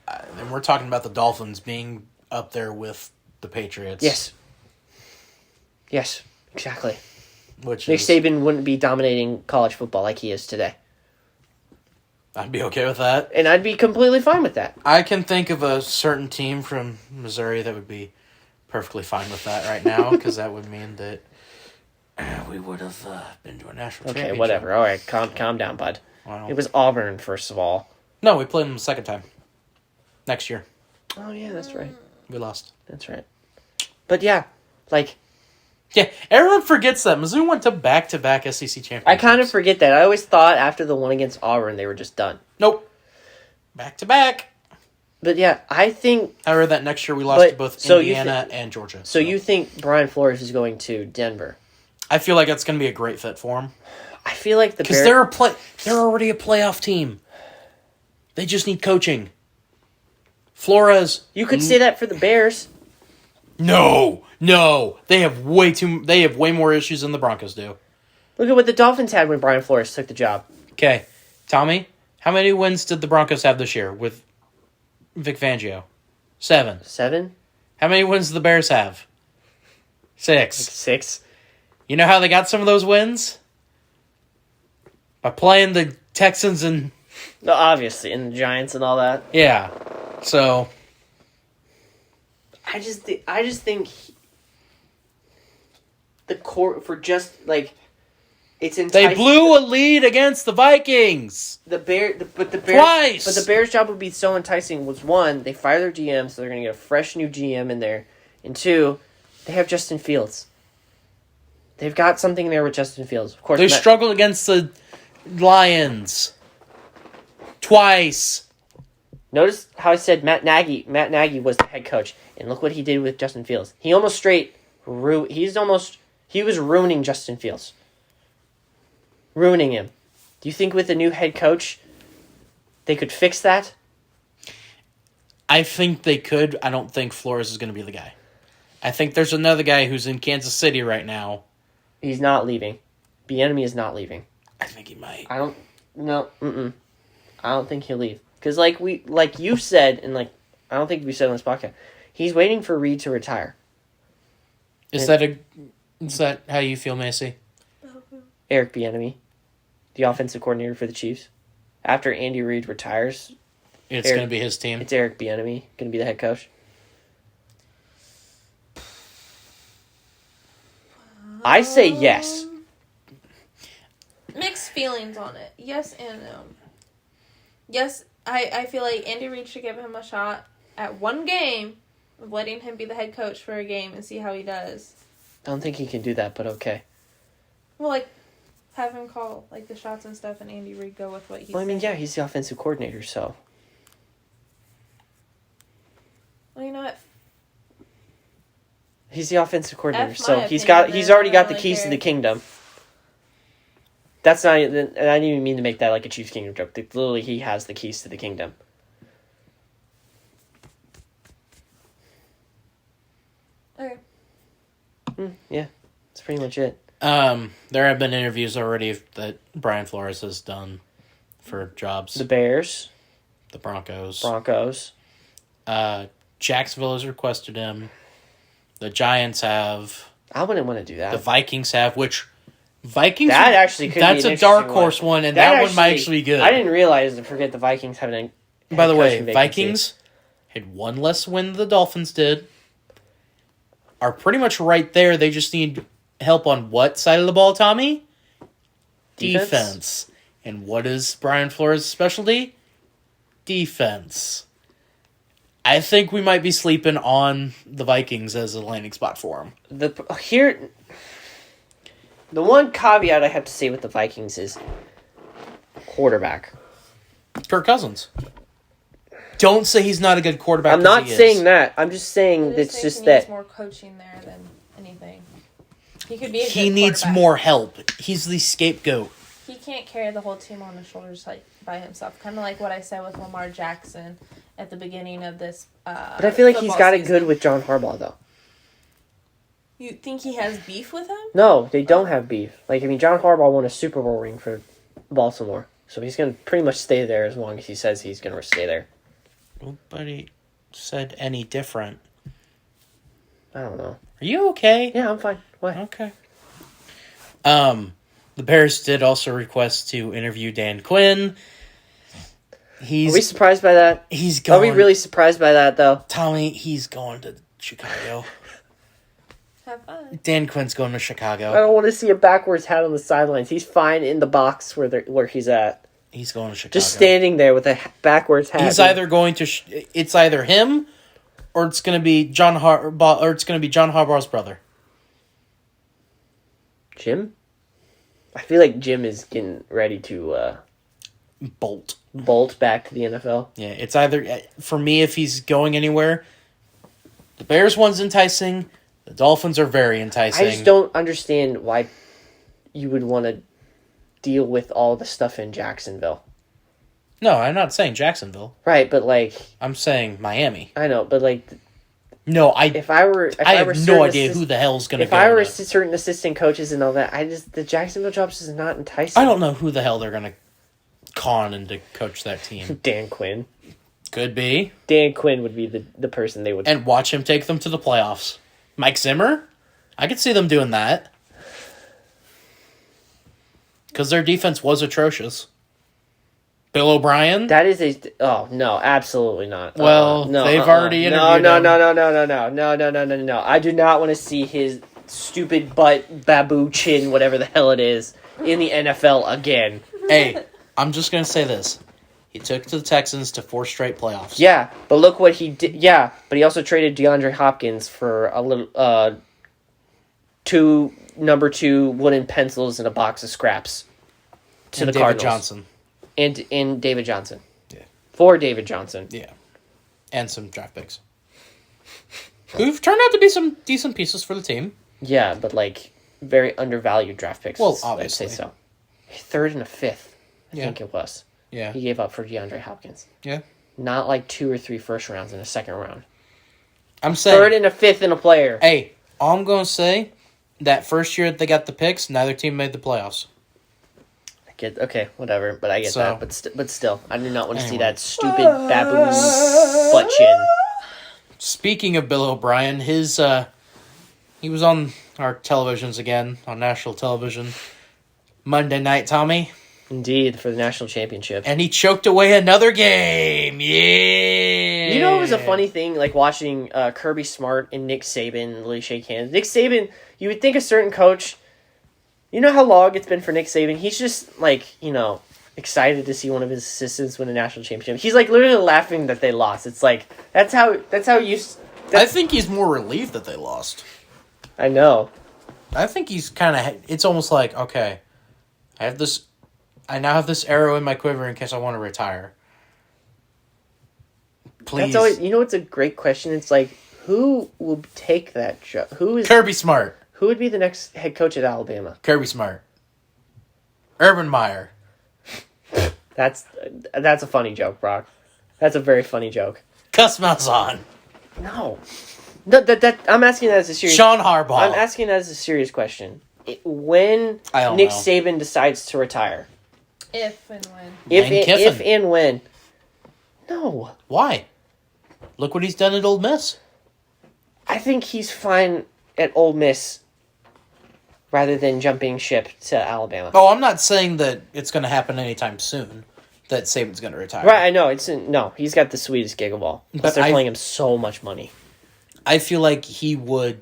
And we're talking about the Dolphins being up there with the Patriots. Yes, exactly. Which Nick Saban wouldn't be dominating college football like he is today. I'd be okay with that. And I'd be completely fine with that. I can think of a certain team from Missouri that would be perfectly fine with that right now, because that would mean that we would have been to a national championship. Okay, whatever. All right, calm down, bud. Wow. It was Auburn, first of all. No, we played them the second time. Next year. Oh, yeah, that's right. We lost. That's right. But yeah, like, Yeah, everyone forgets that Mizzou went to back-to-back SEC championships. I kind of forget that. I always thought after the one against Auburn, they were just done. Nope. Back-to-back. But yeah, I think... I read that next year we lost to both Indiana and Georgia. So you think Brian Flores is going to Denver? I feel like that's going to be a great fit for him. I feel like because they're already a playoff team. They just need coaching. Flores. You could say that for the Bears. No. They have way more issues than the Broncos do. Look at what the Dolphins had when Brian Flores took the job. Okay, Tommy, how many wins did the Broncos have this year with Vic Fangio? 7. 7? How many wins did the Bears have? 6. 6. You know how they got some of those wins? By playing the Texans and... No, obviously, and the Giants and all that. Yeah, so... I just think the core for just like it's enticing. They blew a lead against the Vikings. But the Bears Twice. But the Bears' job would be so enticing. Was one, they fire their GM, so they're going to get a fresh new GM in there, and 2, they have Justin Fields. They've got something there with Justin Fields. Of course, They struggled against the Lions twice. Notice how I said Matt Nagy. Matt Nagy was the head coach, and look what he did with Justin Fields. He almost he was ruining Justin Fields, ruining him. Do you think with the new head coach, they could fix that? I think they could. I don't think Flores is going to be the guy. I think there's another guy who's in Kansas City right now. He's not leaving. Bieniemy is not leaving. I think he might. I don't. No. I don't think he'll leave. Because like you said, and like I don't think we said on this podcast, he's waiting for Reed to retire. Is that how you feel, Macy? Eric Bieniemy, the offensive coordinator for the Chiefs. After Andy Reid retires, It's going to be his team. It's Eric Bieniemy going to be the head coach. I say yes. Mixed feelings on it. Yes and no. Yes, I feel like Andy Reid should give him a shot at one game of letting him be the head coach for a game and see how he does. I don't think he can do that, but okay. Well, like, have him call, like, the shots and stuff, and Andy Reid go with what he's saying. Yeah, he's the offensive coordinator, so. Well, you know what? He's the offensive coordinator, F so my he's opinion, already I got don't the really keys to care. the kingdom. That's not. I didn't even mean to make that like a Chiefs Kingdom joke. Literally, he has the keys to the kingdom. Okay. Yeah, that's pretty much it. There have been interviews already that Brian Flores has done for jobs. The Bears, The Broncos. Jacksonville has requested him. The Giants have. I wouldn't want to do that. The Vikings have, which Vikings. That actually could that's be an a dark interesting horse one, and that one might actually be good. I didn't realize. Forget the Vikings having a. By the way, head coaching Vikings had one less win than the Dolphins did. Are pretty much right there. They just need help on what side of the ball, Tommy? Defense. And what is Brian Flores' specialty? Defense. I think we might be sleeping on the Vikings as a landing spot for him. The one caveat I have to say with the Vikings is quarterback. Kirk Cousins. Don't say he's not a good quarterback. I'm not saying that. I'm just saying I it's think just he that needs more coaching there than anything. He could be a he good needs quarterback. more help. He's the scapegoat. He can't carry the whole team on his shoulders like by himself. Kind of like what I said with Lamar Jackson at the beginning of this. But I feel like he's got it good with John Harbaugh, though. You think he has beef with him? No, they don't have beef. John Harbaugh won a Super Bowl ring for Baltimore, so he's going to pretty much stay there as long as he says he's going to stay there. Nobody said any different. I don't know. Are you okay? Yeah, I'm fine. Why? Okay. The Bears did also request to interview Dan Quinn. Are we surprised by that? He's going. Are we really surprised by that, though? Tommy, he's going to Chicago. Have fun. Dan Quinn's going to I Chicago. don't want to see a backwards hat on the sidelines. He's fine in the box where he's at. He's going to Chicago. Just standing there with a backwards hat. He's either going to. It's either him, or it's going to be John Harbaugh's brother. Jim? I feel like Jim is getting ready to Bolt. bolt back to the NFL. Yeah, it's either for me if he's going anywhere. The Bears one's enticing. The Dolphins are very enticing. I just don't understand why you would want to deal with all the stuff in Jacksonville. No, I'm not saying Jacksonville. Right, but like I'm saying Miami. I know, but like No, I have no idea who the hell's going to If go. I were to. certain assistant coaches and all that, the Jacksonville jobs is not enticing. I don't know who the hell they're going to con into coach that team. Dan Quinn. Could be. Dan Quinn would be the person they would. And watch him take them to the playoffs. Mike Zimmer? I could see them doing that. Because their defense was atrocious. Bill O'Brien? That is oh no, absolutely not. Well, no, they've already interviewed no, him. No. I do not want to see his stupid butt, babu chin, whatever the hell it is, in the NFL again. Hey, I'm just going to say this. He took to the Texans to 4 straight playoffs. Yeah, but look what he did. Yeah, but he also traded DeAndre Hopkins for a little 2 number 2 wooden pencils and a box of scraps to And the David Cardinals. Johnson. And David Johnson. Yeah. For David Johnson. Yeah. And some draft picks. Who've turned out to be some decent pieces for the team. Yeah, but like very undervalued draft picks. Well, I'd say obviously. so. 3rd and a 5th, I Yeah. think it was. Yeah. He gave up for DeAndre Hopkins. Yeah. Not like 2 or 3 first rounds in a second round. I'm saying. 3rd and a 5th in a player. Hey, all I'm going to say, that first year they got the picks, neither team made the playoffs. Okay, whatever, but I get So- that. But still, I do not want to see Anyway. that stupid baboon butt chin. Speaking of Bill O'Brien, he was on our televisions again, on national television, Monday night, Tommy, Indeed, for the national championship. and he choked away another game. Yeah. You know, it was a funny thing, like watching Kirby Smart and Nick Saban literally shake hands. Nick Saban, you would think a certain coach. You know how long it's been for Nick Saban? He's just like, excited to see one of his assistants win a national championship. He's like literally laughing that they lost. It's like that's how you. I think he's more relieved that they lost. I know. I think he's kind of. It's almost like, okay, I now have this arrow in my quiver in case I want to retire. Please, That's always. You know, it's a great question. It's like who will take that job? Who Kirby Smart. Who would be the next head coach at Alabama? Kirby Smart. Urban Meyer. That's a funny joke, Brock. That's a very funny joke. Gus Malzahn. No, that I'm asking that as a serious. Sean Harbaugh. I'm asking that as a serious question. When I don't Nick know. Saban decides to retire, If and when. Lane Kiffin. if and when, no, Why? Look what he's done at Ole Miss. I think he's fine at Ole Miss rather than jumping ship to Alabama. Oh, I'm not saying that it's going to happen anytime soon. That Saban's going to retire. Right, I know no. He's got the sweetest gig of all. But But they're I- paying him so much money. I feel like he would,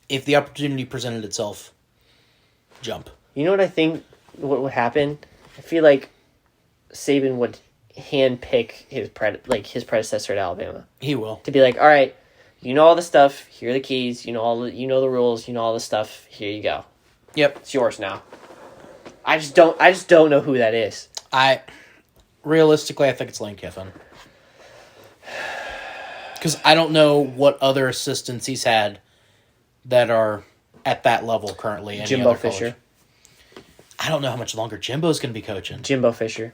if the opportunity presented itself, jump. You know what I think? What would happen? I feel like Saban would handpick his predecessor at Alabama He will. to be like, all right, you know all the stuff. Here are the keys. You know the rules. You know all the stuff. Here you go. Yep. It's yours now. I just don't know who that is. Realistically, I think it's Lane Kiffin. Because I don't know what other assistants he's had that are at that level currently. Any Jimbo other college. Fisher. I don't know how much longer Jimbo's going to be coaching. Jimbo Fisher.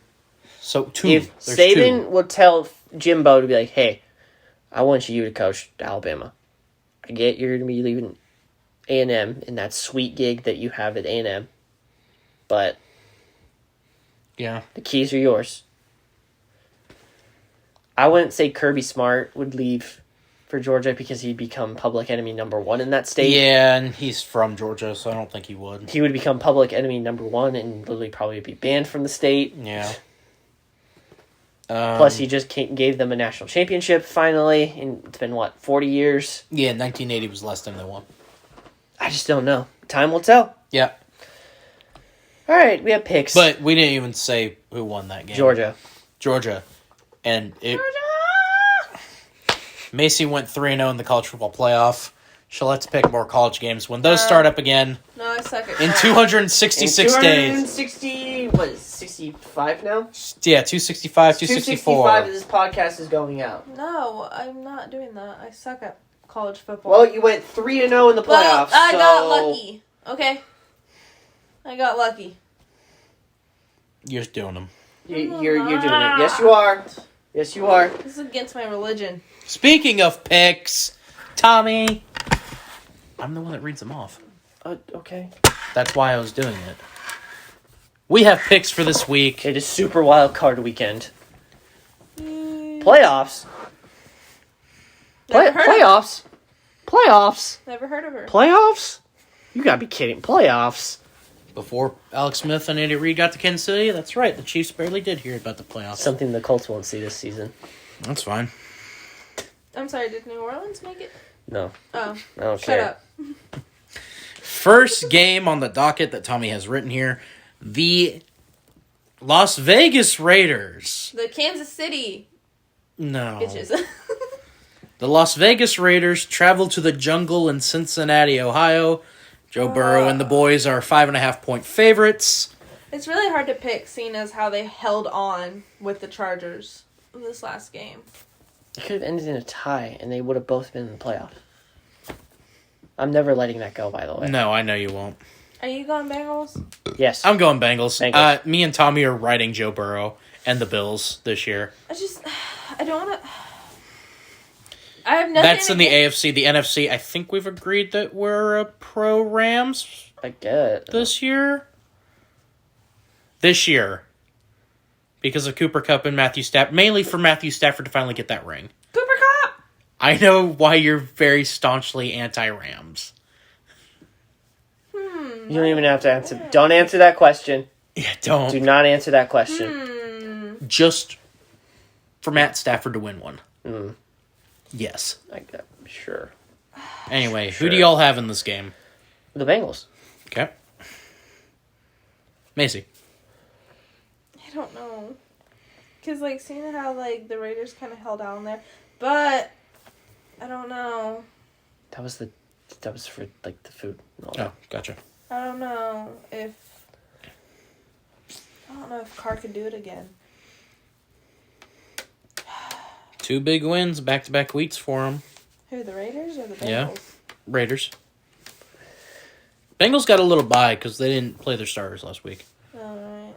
So, two. If There's Saban two. would tell Jimbo to be like, hey, I want you to coach Alabama. I get you're going to be leaving A&M in that sweet gig that you have at A&M. But Yeah. the keys are yours. I wouldn't say Kirby Smart would leave for Georgia because he'd become public enemy number 1 in that state. Yeah, and he's from Georgia, so I don't think he would. He would become public enemy number 1 and literally probably be banned from the state. Yeah. Plus, he just gave them a national championship finally. And it's been, 40 years? Yeah, 1980 was the last time they won. I just don't know. Time will tell. Yeah. All right, we have picks. But we didn't even say who won that game. Georgia. And Macy went 3-0 in the college football playoff. So let's pick more college games when those start up again No, I suck at in crap. 266 days. 260, what, 65 now? Yeah, 265, 264. 265 this podcast is going out. No, I'm not doing that. I suck at college football. Well, you went 3-0 in the Well, playoffs, I so... got lucky. Okay. I got lucky. You're just doing them. You're doing it. Yes, you are. Yes, you are. This is against my religion. Speaking of picks, Tommy, I'm the one that reads them off. Okay. That's why I was doing it. We have picks for this week. It is Super Wild Card Weekend. Playoffs. Never heard of Playoffs. Playoffs. Never heard of her. Playoffs. You gotta be kidding. Playoffs. Before Alex Smith and Andy Reid got to Kansas City, that's right. The Chiefs barely did hear about the playoffs. Something the Colts won't see this season. That's fine. I'm sorry, did New Orleans make it? No, Oh, I don't shut care. up. First game on the docket that Tommy has written here, the Las Vegas Raiders. The Kansas City No. bitches. The Las Vegas Raiders travel to the jungle in Cincinnati, Ohio. Joe Burrow and the boys are 5.5-point favorites. It's really hard to pick, seeing as how they held on with the Chargers in this last game. It could have ended in a tie, and they would have both been in the playoffs. I'm never letting that go, by the way. No, I know you won't. Are you going Bengals? Yes. I'm going Bengals. Bengals. Me and Tommy are riding Joe Burrow and the Bills this year. I don't want to. I have nothing. That's in the AFC. The NFC, I think we've agreed that we're a pro Rams I get it. this year. This year. Because of Cooper Kupp and Matthew Stafford. Mainly for Matthew Stafford to finally get that ring. Cooper Cup. I know why you're very staunchly anti-Rams. You don't even have to answer. Don't answer that question. Yeah, don't. Do not answer that question. Just for Matt Stafford to win one. Mm. Yes. Sure. Anyway, Sure. who do y'all have in this game? The Bengals. Okay. Macy. I don't know. Because, seeing how, the Raiders kind of held on there. But, I don't know. That was for the food and all that. Oh, gotcha. I don't know if Carr could do it again. 2 big wins, back-to-back weeks for them. Who, the Raiders or the Bengals? Yeah. Raiders. Bengals got a little bye because they didn't play their starters last week. Alright.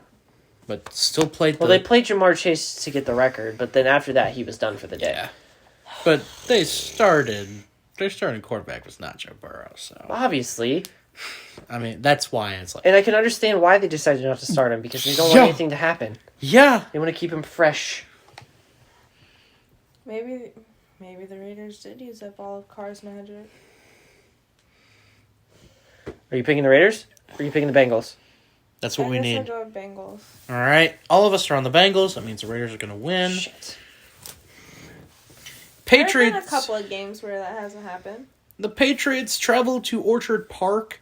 But still played Well, they played Jamar Chase to get the record, but then after that, he was done for the day. Yeah. But they started... Their starting quarterback was not Joe Burrow, so... Obviously. I mean, that's why it's like... And I can understand why they decided not to start him, because they don't want Yeah. anything to happen. Yeah! They want to keep him fresh. Maybe the Raiders did use up all of Carr's magic. Are you picking the Raiders? Or are you picking the Bengals? That's what we I need. guess I'll go with Bengals. Alright, all of us are on the Bengals. That means the Raiders are going to win. Shit. There's Patriots... been a couple of games where that hasn't happened. The Patriots travel to Orchard Park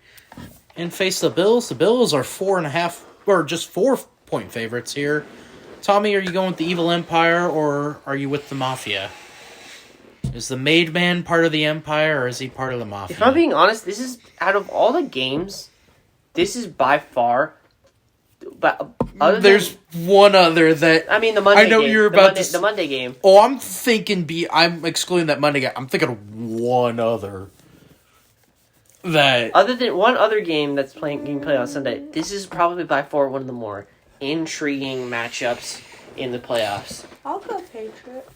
and face the Bills. The Bills are 4.5 or just 4-point favorites here. Tommy, are you going with the Evil Empire or are you with the Mafia? Is the Made Man part of the Empire or is he part of the Mafia? If I'm being honest, this is, out of all the games, this is by far... But other There's than, one other that... I mean, the Monday I know game. you're The about Monday, to... the Monday game. Oh, I'm thinking... I'm excluding that Monday game. I'm thinking of one other. That... Other than one other game that's being played on Sunday, this is probably by far one of the more intriguing matchups in the playoffs. I'll go Patriot.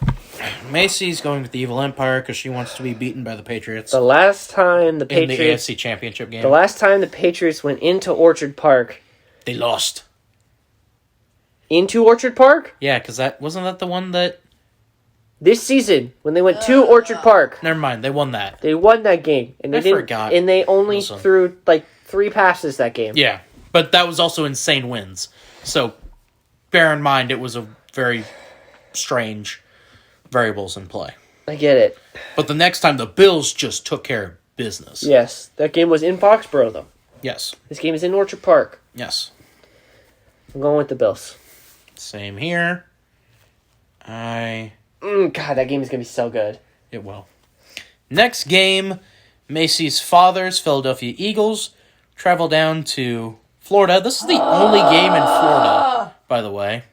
Macy's going with the Evil Empire because she wants to be beaten by the Patriots The last time the in the Patriots... AFC Championship game. The last time the Patriots went into Orchard Park... They lost. Into Orchard Park? Yeah, because wasn't that the one that... This season, when they went to Orchard Park, Never mind, they won that. they won that game. And they I didn't, forgot. And they only Listen. threw, 3 passes that game. Yeah, but that was also insane wins. So, bear in mind, it was a very strange variables in play. I get it. But the next time, the Bills just took care of business. Yes, that game was in Foxborough, though. Yes. This game is in Orchard Park. Yes. I'm going with the Bills. Same here. God, that game is going to be so good. It will. Next game, Macy's father's Philadelphia Eagles travel down to Florida. This is the only game in Florida, by the way,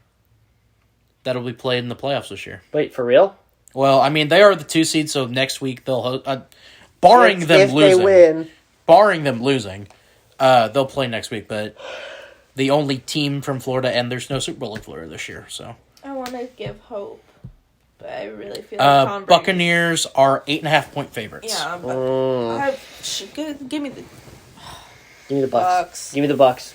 that'll be played in the playoffs this year. Wait, for real? Well, I mean, they are the 2 seed, so next week they'll barring them if losing. they win. Barring them losing, they'll play next week. But the only team from Florida, and there's no Super Bowl in Florida this year, so I want to give hope, but I really feel like Tom Brady. Buccaneers are 8.5-point favorites. Yeah, but give me the Give me the Bucks. Bucks. Give me the Bucks.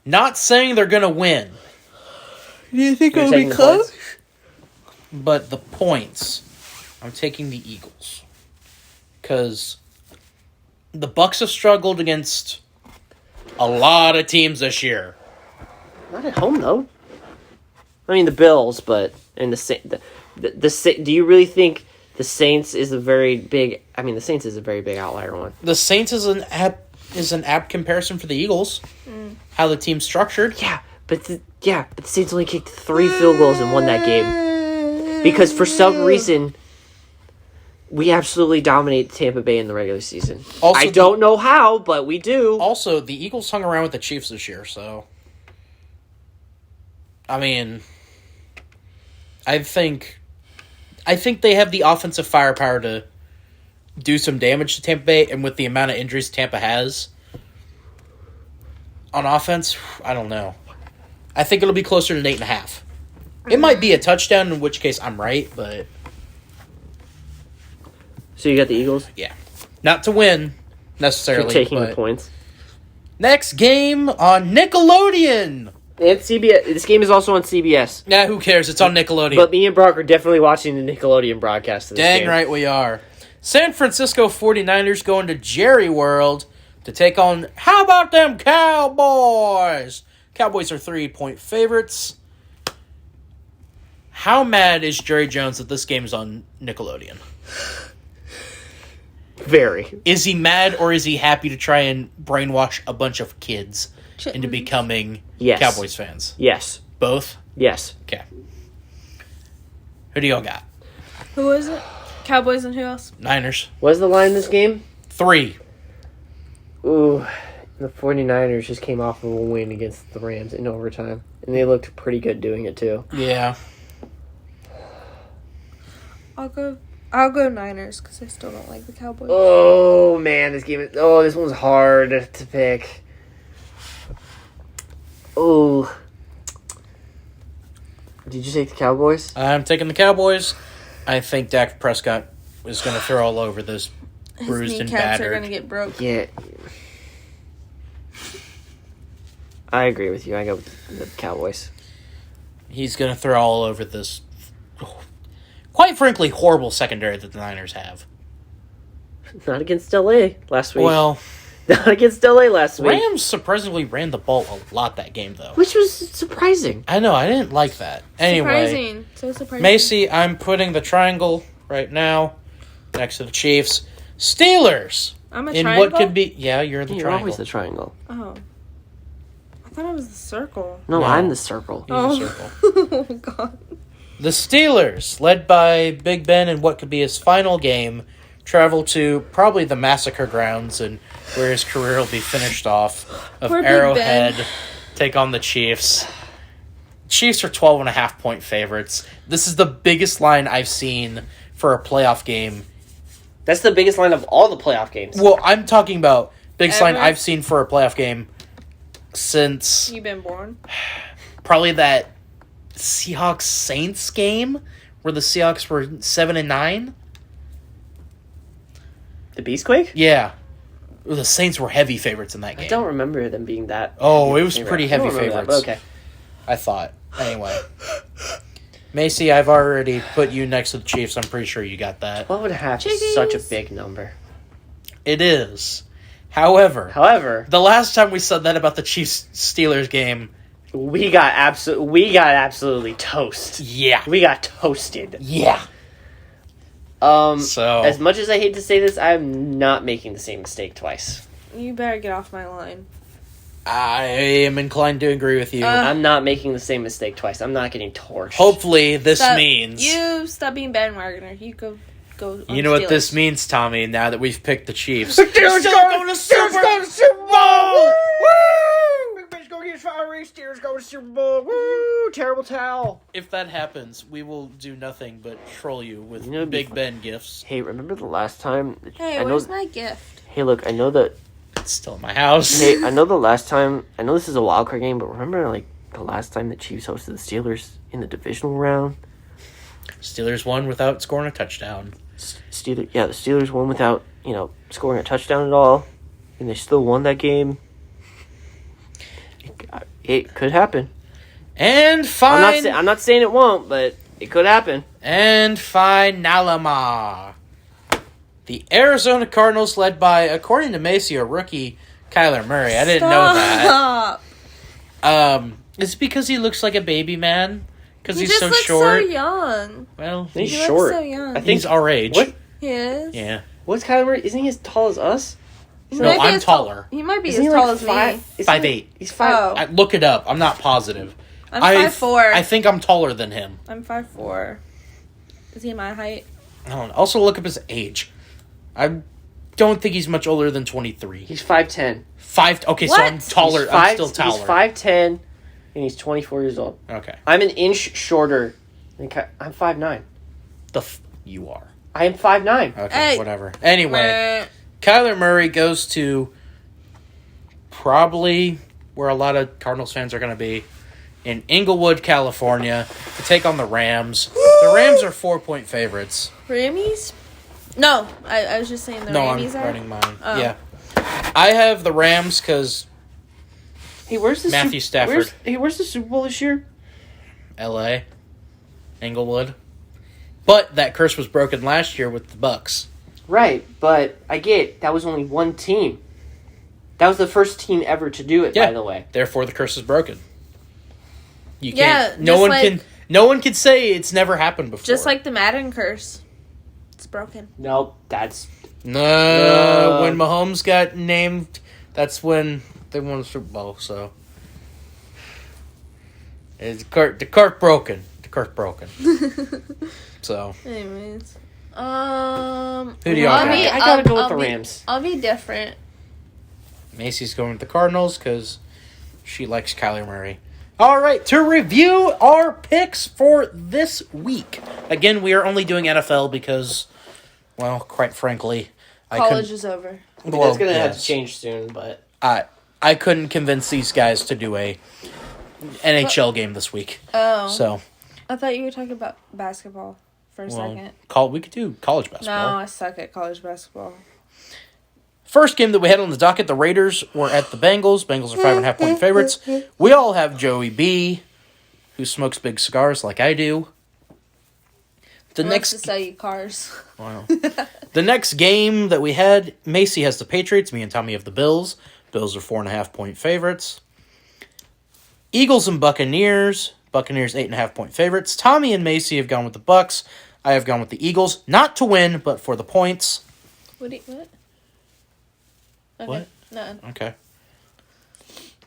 Not saying they're gonna win, Do you think it'll be close? but the points, I'm taking the Eagles because the Bucks have struggled against a lot of teams this year. Not at home though. I mean the Bills, but and the do you really think the Saints is a very big? I mean the Saints is a very big outlier one. The Saints is an apt comparison for the Eagles. How the team's structured. Yeah, but the Saints only kicked 3 field goals and won that game because for some reason we absolutely dominate Tampa Bay in the regular season. Also, I don't know how, but we do. Also, the Eagles hung around with the Chiefs this year, so I mean, I think they have the offensive firepower to do some damage to Tampa Bay, and with the amount of injuries Tampa has on offense, I don't know. I think it'll be closer to 8.5. It might be a touchdown, in which case I'm right, but So you got the Eagles? yeah. Not to win, necessarily. You're taking but the points. Next game on Nickelodeon. And CBS. This game is also on CBS. Yeah, who cares? It's on Nickelodeon. But me and Brock are definitely watching the Nickelodeon broadcast of this Dang game. right we are. San Francisco 49ers going to Jerry World to take on, how about them Cowboys? Cowboys are 3-point favorites. How mad is Jerry Jones that this game is on Nickelodeon? Very. Is he mad or is he happy to try and brainwash a bunch of kids into Chitlins. becoming Yes. Cowboys fans? Yes. Both? Yes. Okay. Who do y'all got? Who is it? Cowboys and who else? Niners. What's the line in this game? 3. Ooh, the 49ers just came off of a win against the Rams in overtime. And they looked pretty good doing it, too. Yeah. I'll go Niners because I still don't like the Cowboys. Oh, man, this one's hard to pick. Oh. Did you take the Cowboys? I'm taking the Cowboys. I think Dak Prescott is going to throw all over this His bruised and kneecaps are battered. gonna get broke. Yeah. I agree with you. I go with the Cowboys. He's going to throw all over this, quite frankly, horrible secondary that the Niners have. Not against LA last week. Well, Not against LA last week. Rams surprisingly ran the ball a lot that game, though. Which was surprising. I know, I didn't like that. Anyway, Surprising. So surprising. Macy, I'm putting the triangle right now next to the Chiefs. Steelers. I'm a In triangle. what could be... Yeah, you're the You're triangle. always the triangle. Oh. I thought it was the circle. No, No. I'm the circle. He's a circle. Oh God. The Steelers, led by Big Ben in what could be his final game, travel to probably the massacre grounds and where his career will be finished off of Poor Big Arrowhead, Ben. take on the Chiefs. Chiefs are 12.5-point favorites. This is the biggest line I've seen for a playoff game. That's the biggest line of all the playoff games. Well, I'm talking about biggest line Ever? I've seen for a playoff game since You been born? probably that Seahawks Saints game where the Seahawks were 7-9. The Beastquake? Yeah. The Saints were heavy favorites in that game. I don't remember them being that. Oh, heavy it was favorite. pretty I don't heavy remember that, favorites. but okay. I thought. Anyway. Macy, I've already put you next to the Chiefs. I'm pretty sure you got that. 12.5 Chickies. is such a big number. It is. However, However, the last time we said that about the Chiefs-Steelers game, we got absolutely toast. yeah. We got toasted. Yeah. So- as much as I hate to say this, I'm not making the same mistake twice. You better get off my line. I am inclined to agree with you. I'm not making the same mistake twice. I'm not getting torched. Hopefully, this means... You stop being bandwagoner. You go on You know what Steelers. this means, Tommy, now that we've picked the Chiefs. Steelers going to Super Bowl! Big Ben's going to get fiery. Steelers going to Super Bowl. Woo! Terrible towel. If that happens, we will do nothing but troll you with You know, it'd be Big fun. Ben gifts. Hey, remember the last time? Hey, I know. where's my gift? Hey, look, I know that. It's still in my house. Hey, I know the last time. I know this is a wild card game, but remember, like the last time the Chiefs hosted the Steelers in the divisional round. Steelers won without scoring a touchdown. The Steelers won without scoring a touchdown at all, and they still won that game. It could happen. And fine. I'm not saying it won't, but it could happen. And finalama. The Arizona Cardinals, led by, according to Macy, a rookie, Kyler Murray. I didn't know that. Stop. It's because he looks like a baby man. Because He he's just so looks short. so young. Well, He's He short. looks so young. I think he's our age. What? He is. Yeah. What's Kyler Murray? Isn't he as tall as us? He No, might be I'm as tall- taller. He might be Isn't as he tall like as me. 5'8". He's 5. Oh. I, look it up. I'm not positive. I'm 5'4". I think I'm taller than him. I'm 5'4". Is he my height? I don't know. Also, look up his age. I don't think he's much older than 23. He's 5'10". Okay, so What? I'm taller. He's I'm still taller. He's 5'10", and he's 24 years old. Okay. I'm an inch shorter than I'm 5'9". You are. I am 5'9". Okay, Hey. whatever. Anyway, Meh. Kyler Murray goes to probably where a lot of Cardinals fans are going to be, in Inglewood, California, to take on the Rams. The Rams are 4-point favorites. Rammies? No, I was just saying the No, I'm Rammies are. running mine. Oh. Yeah. I have the Rams because Hey, where's the Matthew Stafford. Where's the Super Bowl this year? L.A., Inglewood. But that curse was broken last year with the Bucks. Right, but I get that was only one team. That was the first team ever to do it, Yeah. by the way. Therefore, the curse is broken. You Yeah, can't. No just one like- can. No one can say it's never happened before. Just like the Madden curse. It's broken. Nope, that's No, when Mahomes got named, that's when they won the Super Bowl. So the cart broken. The cart broken. So Anyways. Who do you I'll got? be- I gotta go with I'll the be- Rams. I'll be different. Macy's going with the Cardinals because she likes Kyler Murray. All right, to review our picks for this week. Again, we are only doing NFL because, well, quite frankly, College is over. That's gonna have to change soon, but I couldn't convince these guys to do a NHL game this week. Oh. So, I thought you were talking about basketball for a second. we could do college basketball. No, I suck at college basketball. First game that we had on the docket, the Raiders were at the Bengals. Bengals are 5.5 point favorites. We all have Joey B, who smokes big cigars like I do. The Who next wants to sell you cars? Wow. The next game that we had, Macy has the Patriots. Me and Tommy have the Bills. Bills are 4.5 point favorites. Eagles and Buccaneers. Buccaneers 8.5 point favorites. Tommy and Macy have gone with the Bucks. I have gone with the Eagles, not to win, but for the points. What? Okay. What? No. Okay.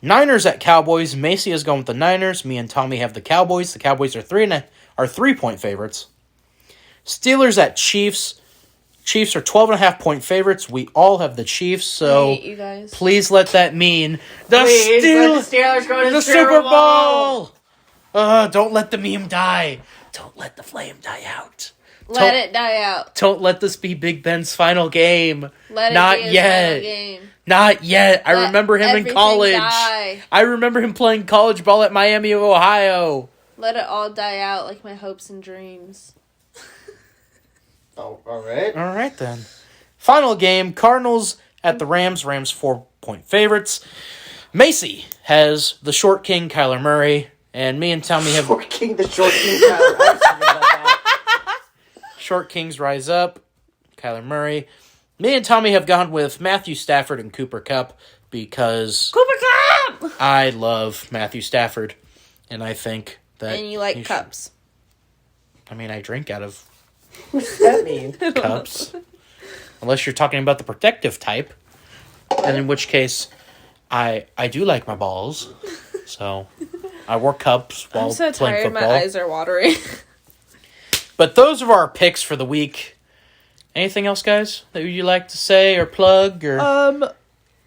Niners at Cowboys. Macy has gone with the Niners. Me and Tommy have the Cowboys. The Cowboys are 3 point favorites. Steelers at Chiefs. Chiefs are 12.5 point favorites. We all have the Chiefs, I so hate you guys. please let that mean the please let the Steelers Steelers go to the Super Bowl. Don't let the meme die. Don't let the flame die out. Let it die out. Don't let this be Big Ben's final game. Let it Not be his yet. final game. Not yet. I Let remember him in everything college. die. I remember him playing college ball at Miami of Ohio. Let it all die out like my hopes and dreams. Oh, all right. All right, then. Final game, Cardinals at the Rams. Rams 4 point favorites. Macy has the short king, Kyler Murray. And me and Tommy have The short king. Tyler. I was thinking about that. short kings rise up, Kyler Murray. Me and Tommy have gone with Matthew Stafford and Cooper Kupp because Cooper Cup! I love Matthew Stafford. And I think that... And you like he should- cups. I mean, I drink out of What's that mean? cups. Unless you're talking about the protective type. And in which case, I do like my balls, so I wore cups while I'm so playing tired. football. My eyes are watering. But those are our picks for the week. Anything else, guys, that you'd like to say or plug or?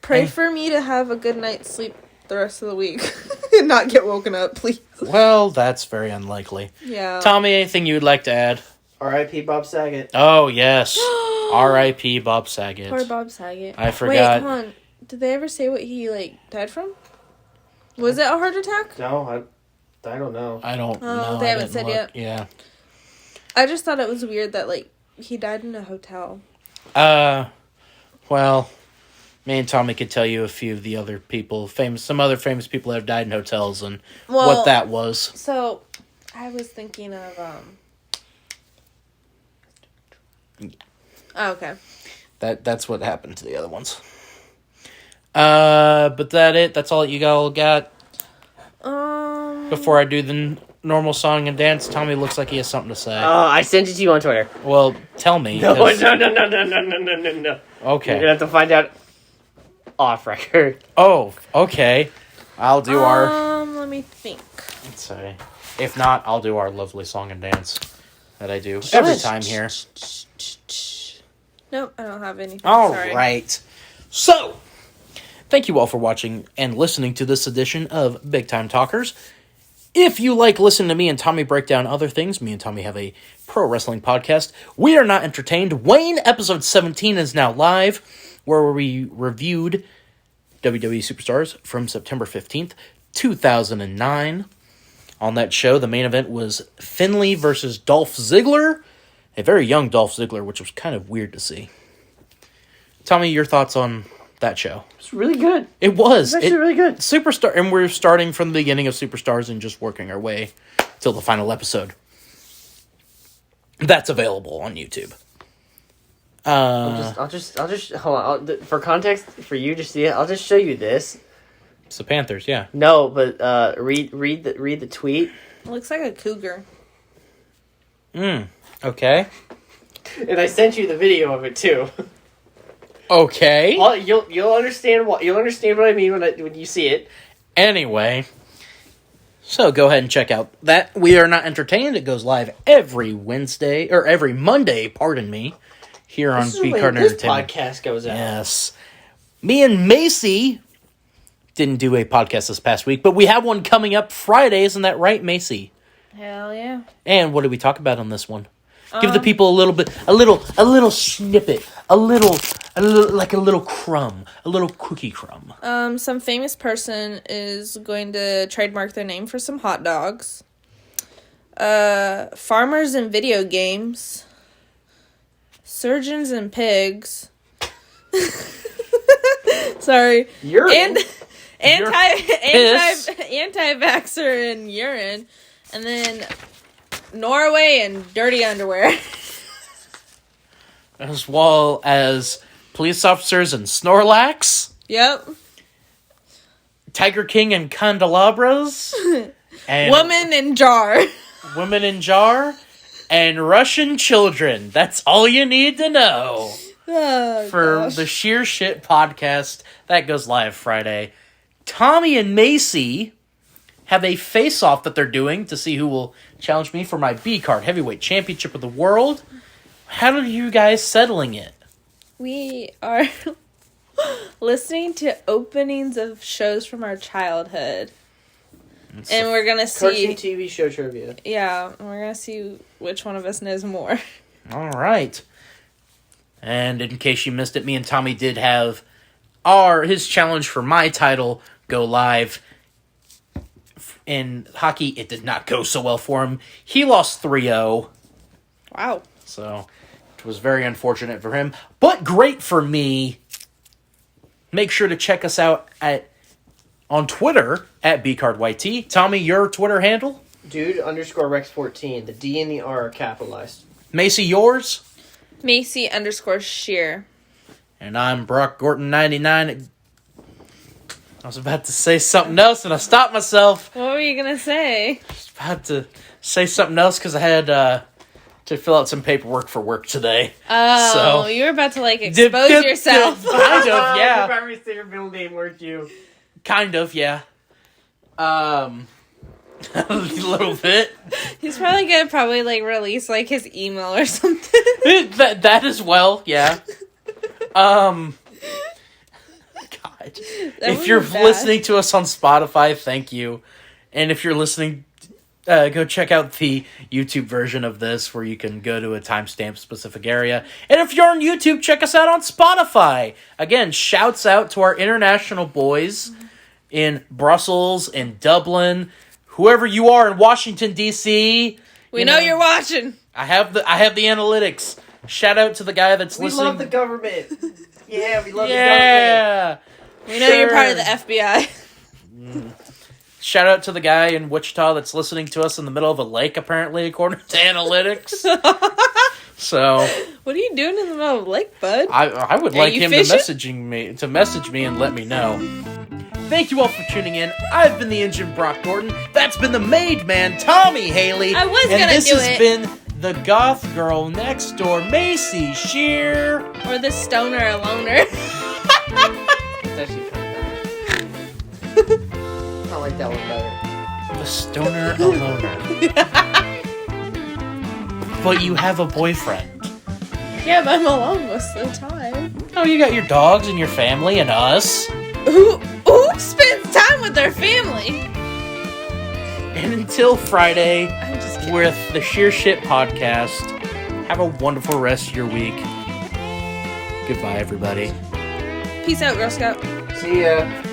Pray Hey. for me to have a good night's sleep the rest of the week and not get woken up, please. Well, that's very unlikely. Yeah. Tommy, anything you would like to add? R.I.P. Bob Saget. Oh yes, R.I.P. Bob Saget. Poor Bob Saget. I forgot. Wait, hold on. Did they ever say what he died from? Was it a heart attack? No, I don't know. I don't Oh, know. they I haven't didn't said look. yet. Yeah. I just thought it was weird that he died in a hotel. Well, me and Tommy could tell you a few of the other people, some other famous people that have died in hotels and what that was. So, I was thinking of Oh, okay. That's what happened to the other ones. But that's all you all got. Before I do the normal song and dance, Tommy looks like he has something to say. I sent it to you on Twitter. Well, tell me. No. Okay. You're gonna have to find out off record. Oh, okay. I'll do our. Let me think. Let's see. If not, I'll do our lovely song and dance that I do every time here. Nope, I don't have anything. All Sorry. right. So, thank you all for watching and listening to this edition of Big Time Talkers. If you like listening to me and Tommy break down other things, me and Tommy have a pro wrestling podcast. We Are Not Entertained. Wayne, episode 17 is now live, where we reviewed WWE Superstars from September 15th, 2009. On that show, the main event was Finlay versus Dolph Ziggler. A very young Dolph Ziggler, which was kind of weird to see. Tommy, your thoughts on that show? It's really good. It was. It's actually really good. Superstar, and we're starting from the beginning of Superstars and just working our way till the final episode. That's available on YouTube. I'll just hold on. For context, for you to see it, I'll just show you this. It's the Panthers, yeah. No, but read the tweet. It looks like a cougar. Okay. And I sent you the video of it too. Okay. You'll understand what I mean when you see it. Anyway, so go ahead and check out that We Are Not Entertained. It goes live every Wednesday or every Monday, pardon me, here on This is B when Card this Entertainment. podcast goes out. Yes. Me and Macy didn't do a podcast this past week, but we have one coming up Friday. Isn't that right, Macy? Hell yeah. And what did we talk about on this one? Give the people a little snippet, a little crumb, a little cookie crumb. Some famous person is going to trademark their name for some hot dogs. Farmers in video games. Surgeons and pigs. Sorry. Urine. And anti-vaxxer and urine. And then Norway and dirty underwear. As well as police officers and Snorlax, Yep. Tiger King and candelabras, and Woman in jar. women in jar, and Russian children. That's all you need to know Oh, for gosh. the Sheer Shit podcast that goes live Friday. Tommy and Macy have a face-off that they're doing to see who will challenge me for my B-Card Heavyweight Championship of the World. How are you guys settling it? We are listening to openings of shows from our childhood. And we're going to Cartoon see... TV show trivia. Yeah, we're going to see which one of us knows more. All right. And in case you missed it, me and Tommy did have his challenge for my title go live. In hockey, it did not go so well for him. He lost 3-0. Wow. So, it was very unfortunate for him. But great for me. Make sure to check us out on Twitter at BCardYT. Tommy, your Twitter handle? Dude_Rex14. The D and the R are capitalized. Macy, yours? Macy_Sheer. And I'm Brock Gorton 99. I was about to say something else and I stopped myself. What were you going to say? I was about to say something else because I had to fill out some paperwork for work today. Oh, So- you were about to, expose yourself. Kind of, yeah. If I say your middle name, weren't you? Kind of, yeah. A little bit. He's probably gonna release like his email or something. that as well, yeah. God. If you're listening to us on Spotify, thank you. And if you're listening, go check out the YouTube version of this where you can go to a timestamp specific area. And if you're on YouTube, check us out on Spotify. Again, shouts out to our international boys in Brussels, in Dublin, whoever you are in Washington, D.C. We know you're watching. I have the analytics. Shout out to the guy that's listening. We love the government. Yeah, we love the government. Yeah. We know you're part of the FBI. Shout out to the guy in Wichita that's listening to us in the middle of a lake, apparently, according to analytics. So, what are you doing in the middle of a lake, bud? I would like him fishing? to message me and let me know. Thank you all for tuning in. I've been the Engine Brock Gordon. That's been the Made Man, Tommy Haley. I was and gonna this do has it. been the Goth Girl Next Door, Macy Shear. Or the stoner aloner. It's actually kind of bad. I like that one better. The Stoner Aloner. But you have a boyfriend. Yeah, but I'm alone most of the time. Oh, you got your dogs and your family and us. Who spends time with their family? And until Friday, I'm just kidding. with the Sheer Shit Podcast, have a wonderful rest of your week. Goodbye, everybody. Peace out, Girl Scout. See ya.